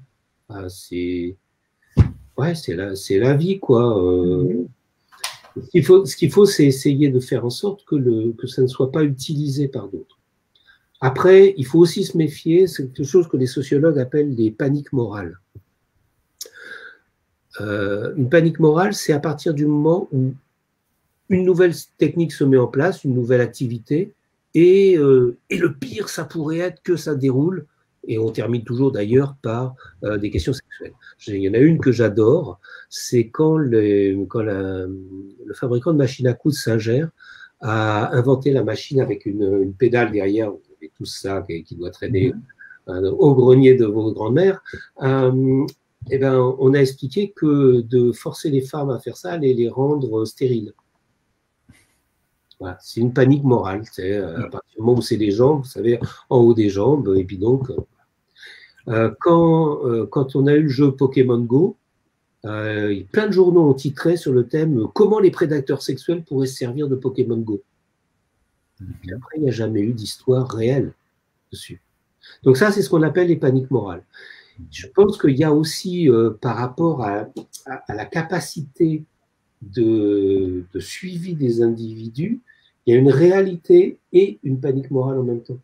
C'est la vie, quoi. Ce qu'il faut, c'est essayer de faire en sorte que ça ne soit pas utilisé par d'autres. Après, il faut aussi se méfier, c'est quelque chose que les sociologues appellent des paniques morales. Une panique morale, c'est à partir du moment où une nouvelle technique se met en place, une nouvelle activité, et le pire, ça pourrait être que ça déroule Et on termine toujours d'ailleurs par des questions sexuelles. Il y en a une que j'adore, c'est quand le fabricant de machines à coudre Singer a inventé la machine avec une pédale derrière, vous avez tout ça qui doit traîner au grenier de vos grandes-mères. Eh ben, on a expliqué que de forcer les femmes à faire ça allait les rendre stériles. Voilà, c'est une panique morale. À partir du moment où c'est les jambes, vous savez, en haut des jambes, et puis donc, quand on a eu le jeu Pokémon Go, plein de journaux ont titré sur le thème « Comment les prédateurs sexuels pourraient se servir de Pokémon Go ». Et après, il n'y a jamais eu d'histoire réelle dessus. Donc ça, c'est ce qu'on appelle les paniques morales. Je pense qu'il y a aussi, par rapport à la capacité de suivi des individus, il y a une réalité et une panique morale en même temps.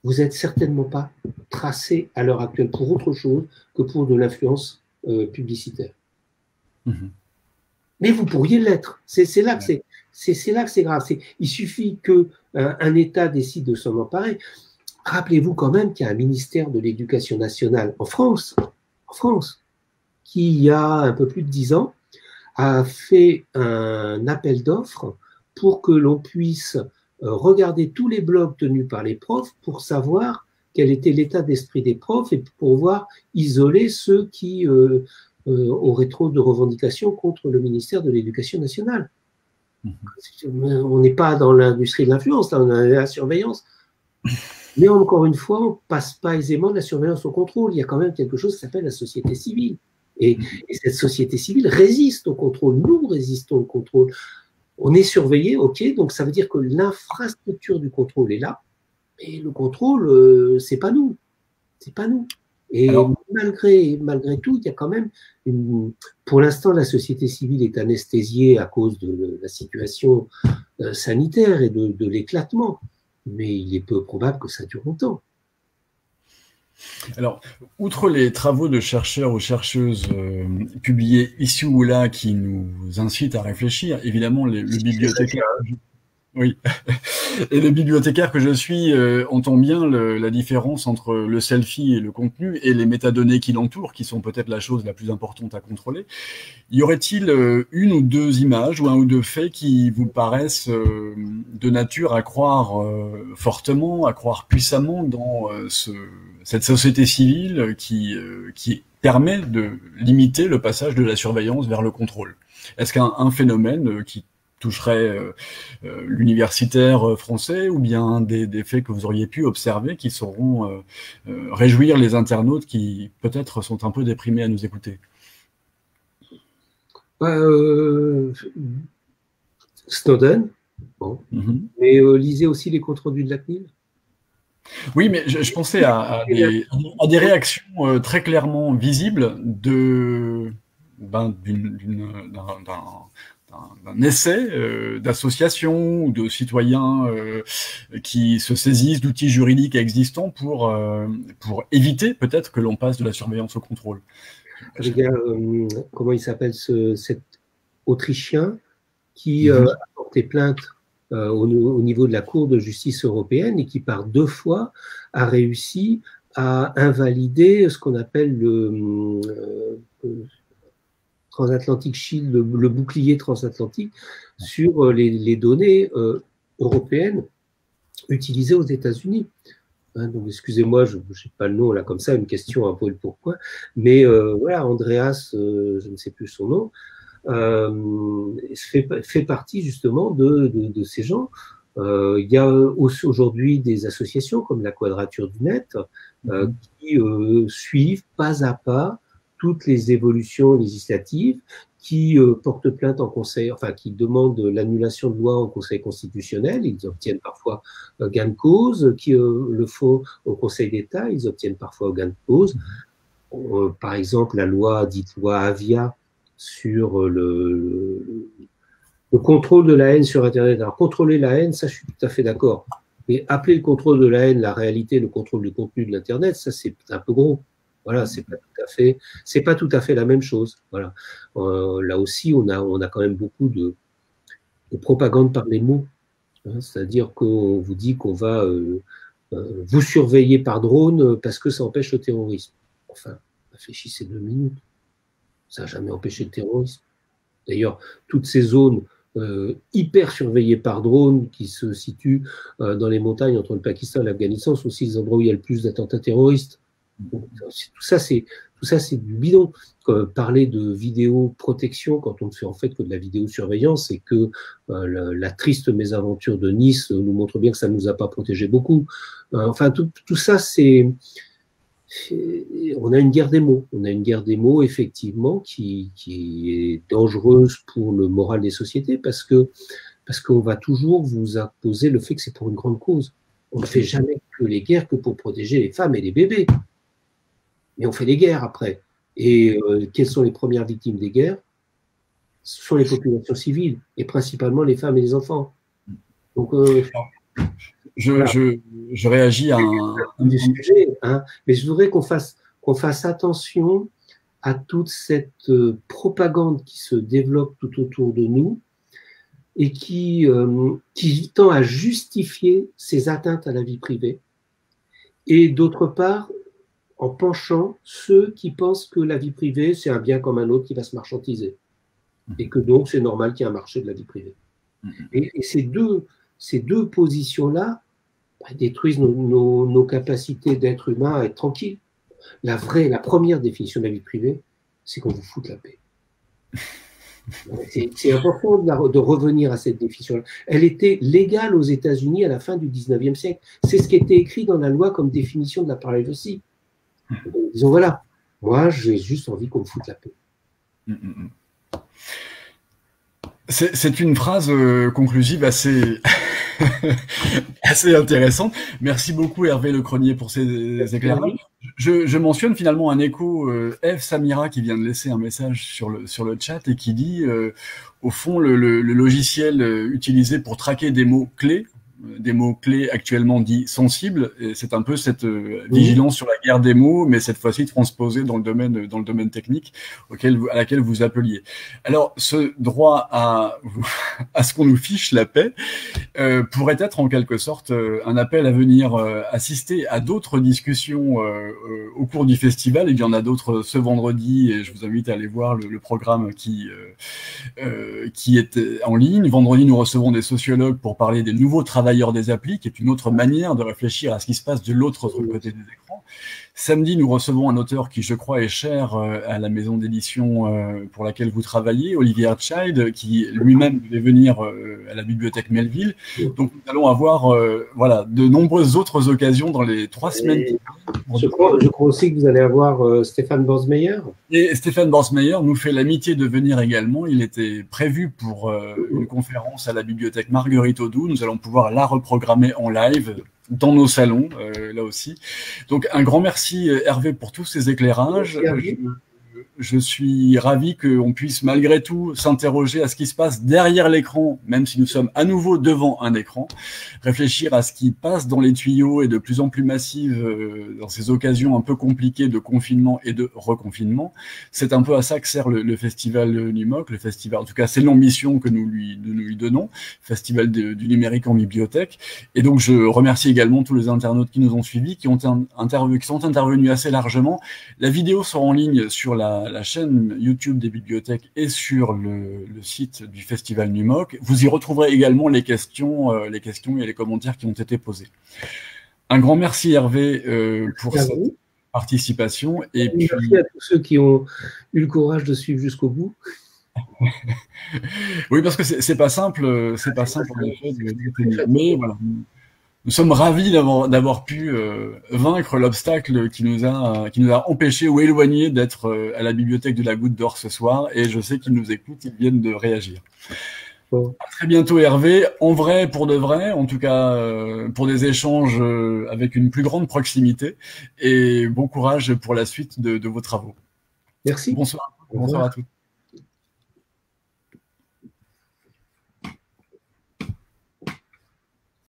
Vous n'êtes certainement pas tracé à l'heure actuelle pour autre chose que pour de l'influence publicitaire. Mais vous pourriez l'être. C'est là que c'est grave. Il suffit qu'un État décide de s'en emparer. Rappelez-vous quand même qu'il y a un ministère de l'Éducation nationale en France, qui il y a un peu plus de 10 ans, a fait un appel d'offres pour que l'on puisse regarder tous les blogs tenus par les profs pour savoir quel était l'état d'esprit des profs et pour pouvoir isoler ceux qui auraient trop de revendications contre le ministère de l'Éducation nationale. On n'est pas dans l'industrie de l'influence, là, on est à la surveillance. Mais encore une fois, on ne passe pas aisément de la surveillance au contrôle. Il y a quand même quelque chose qui s'appelle la société civile. Et cette société civile résiste au contrôle. Nous résistons au contrôle. On est surveillé, ok, donc ça veut dire que l'infrastructure du contrôle est là, mais le contrôle, c'est pas nous. C'est pas nous. Et alors, malgré tout, il y a quand même pour l'instant, la société civile est anesthésiée à cause de la situation sanitaire et de l'éclatement. Mais il est peu probable que ça dure longtemps. Alors, outre les travaux de chercheurs ou chercheuses publiés ici ou là qui nous incitent à réfléchir, évidemment, le bibliothécaire... Oui, et le bibliothécaire que je suis entend bien la différence entre le selfie et le contenu et les métadonnées qui l'entourent, qui sont peut-être la chose la plus importante à contrôler. Y aurait-il une ou deux images ou un ou deux faits qui vous paraissent de nature à croire fortement, à croire puissamment dans cette société civile qui permet de limiter le passage de la surveillance vers le contrôle? Est-ce qu'un phénomène qui toucherait l'universitaire français ou bien des faits que vous auriez pu observer qui sauront réjouir les internautes qui peut-être sont un peu déprimés à nous écouter? Snowden, bon. Mais lisez aussi les comptes rendus de la CNIL. Oui, mais je pensais à des réactions très clairement visibles d'un essai d'associations ou de citoyens qui se saisissent d'outils juridiques existants pour éviter peut-être que l'on passe de la surveillance au contrôle. Comment il s'appelle cet Autrichien qui a porté plainte au niveau de la Cour de justice européenne et qui par 2 fois a réussi à invalider ce qu'on appelle le Transatlantic Shield, le bouclier transatlantique sur les données européennes utilisées aux États-Unis. Hein, donc, excusez-moi, je n'ai pas le nom là comme ça, une question un peu le pourquoi, mais voilà, Andreas, je ne sais plus son nom, fait partie justement de ces gens. Il y a aussi aujourd'hui des associations comme la Quadrature du Net qui suivent pas à pas toutes les évolutions législatives, qui portent plainte en conseil, enfin qui demandent l'annulation de loi au Conseil constitutionnel, ils obtiennent parfois gain de cause, qui le font au Conseil d'État, ils obtiennent parfois gain de cause. Par exemple, la loi dite loi Avia sur le contrôle de la haine sur Internet. Alors contrôler la haine, ça je suis tout à fait d'accord. Mais appeler le contrôle de la haine la réalité, le contrôle du contenu de l'Internet, ça c'est un peu gros. Voilà, c'est pas tout à fait la même chose. Voilà. Là aussi, on a quand même beaucoup de propagande par les mots. Hein, c'est-à-dire qu'on vous dit qu'on va vous surveillez par drone parce que ça empêche le terrorisme. Enfin, réfléchissez 2 minutes. Ça n'a jamais empêché le terrorisme. D'ailleurs, toutes ces zones hyper surveillées par drone qui se situent dans les montagnes entre le Pakistan et l'Afghanistan sont aussi les endroits où il y a le plus d'attentats terroristes. Donc, tout ça, c'est du bidon. Parler de vidéoprotection quand on ne fait en fait que de la vidéosurveillance et que la triste mésaventure de Nice nous montre bien que ça ne nous a pas protégé beaucoup. Enfin, tout ça, on a une guerre des mots. On a une guerre des mots, effectivement, qui est dangereuse pour le moral des sociétés parce qu'on va toujours vous imposer le fait que c'est pour une grande cause. On ne fait jamais que les guerres que pour protéger les femmes et les bébés. Mais on fait des guerres après. Et quelles sont les premières victimes des guerres? Ce sont les populations civiles, et principalement les femmes et les enfants. Donc, je réagis à un sujet, hein, mais je voudrais qu'on fasse attention à toute cette propagande qui se développe tout autour de nous et qui tend à justifier ces atteintes à la vie privée. Et d'autre part, en penchant ceux qui pensent que la vie privée, c'est un bien comme un autre qui va se marchandiser. Et que donc, c'est normal qu'il y ait un marché de la vie privée. Et ces deux positions-là détruisent nos capacités d'être humain à être tranquille. La première définition de la vie privée, c'est qu'on vous foute la paix. C'est important de revenir à cette définition-là. Elle était légale aux États-Unis à la fin du 19e siècle. C'est ce qui était écrit dans la loi comme définition de la privacy. Disons, voilà, moi, j'ai juste envie qu'on me foute la paix. C'est une phrase conclusive assez, assez intéressante. Merci beaucoup Hervé Lecronier pour ces éclairages. Je mentionne finalement un écho, Eve Samira qui vient de laisser un message sur le chat et qui dit, au fond, le logiciel utilisé pour traquer des mots-clés actuellement dits sensibles, c'est un peu cette vigilance sur la guerre des mots, mais cette fois-ci transposée dans le domaine technique à laquelle vous appeliez. Alors, ce droit à ce qu'on nous fiche la paix pourrait être en quelque sorte un appel à venir assister à d'autres discussions au cours du festival. Il y en a d'autres ce vendredi, et je vous invite à aller voir le programme qui est en ligne. Vendredi, nous recevons des sociologues pour parler des nouveaux travailleurs des applis, qui est une autre manière de réfléchir à ce qui se passe de l'autre côté des écrans. Samedi, nous recevons un auteur qui, je crois, est cher à la maison d'édition pour laquelle vous travaillez, Olivier Child, qui lui-même devait venir à la bibliothèque Melville. Donc, nous allons avoir voilà, de nombreuses autres occasions dans les 3 semaines. Je crois aussi que vous allez avoir Stéphane Borsmeyer. Et Stéphane Borsmeyer nous fait l'amitié de venir également. Il était prévu pour une conférence à la bibliothèque Marguerite Audoux. Nous allons pouvoir la reprogrammer en live dans nos salons, là aussi. Donc, un grand merci, Hervé, pour tous ces éclairages. Je suis ravi qu'on puisse malgré tout s'interroger à ce qui se passe derrière l'écran, même si nous sommes à nouveau devant un écran, réfléchir à ce qui passe dans les tuyaux et de plus en plus massive dans ces occasions un peu compliquées de confinement et de reconfinement. C'est un peu à ça que sert le festival NUMOC, le festival, en tout cas c'est l'ambition que nous lui donnons, festival du numérique en bibliothèque. Et donc je remercie également tous les internautes qui nous ont suivis, qui sont intervenus assez largement. La vidéo sera en ligne sur la chaîne YouTube des bibliothèques et sur le site du festival NUMOC. Vous y retrouverez également les questions et les commentaires qui ont été posés. Un grand merci Hervé pour cette participation. Et puis... Merci à tous ceux qui ont eu le courage de suivre jusqu'au bout. Oui, parce que c'est pas simple en effet de tenir. Mais voilà. Nous sommes ravis d'avoir pu vaincre l'obstacle qui nous a empêchés ou éloignés d'être à la bibliothèque de la Goutte d'Or ce soir. Et je sais qu'ils nous écoutent, ils viennent de réagir. Bon. À très bientôt Hervé, en vrai, pour de vrai, en tout cas pour des échanges avec une plus grande proximité. Et bon courage pour la suite de vos travaux. Merci. Bonsoir à tous.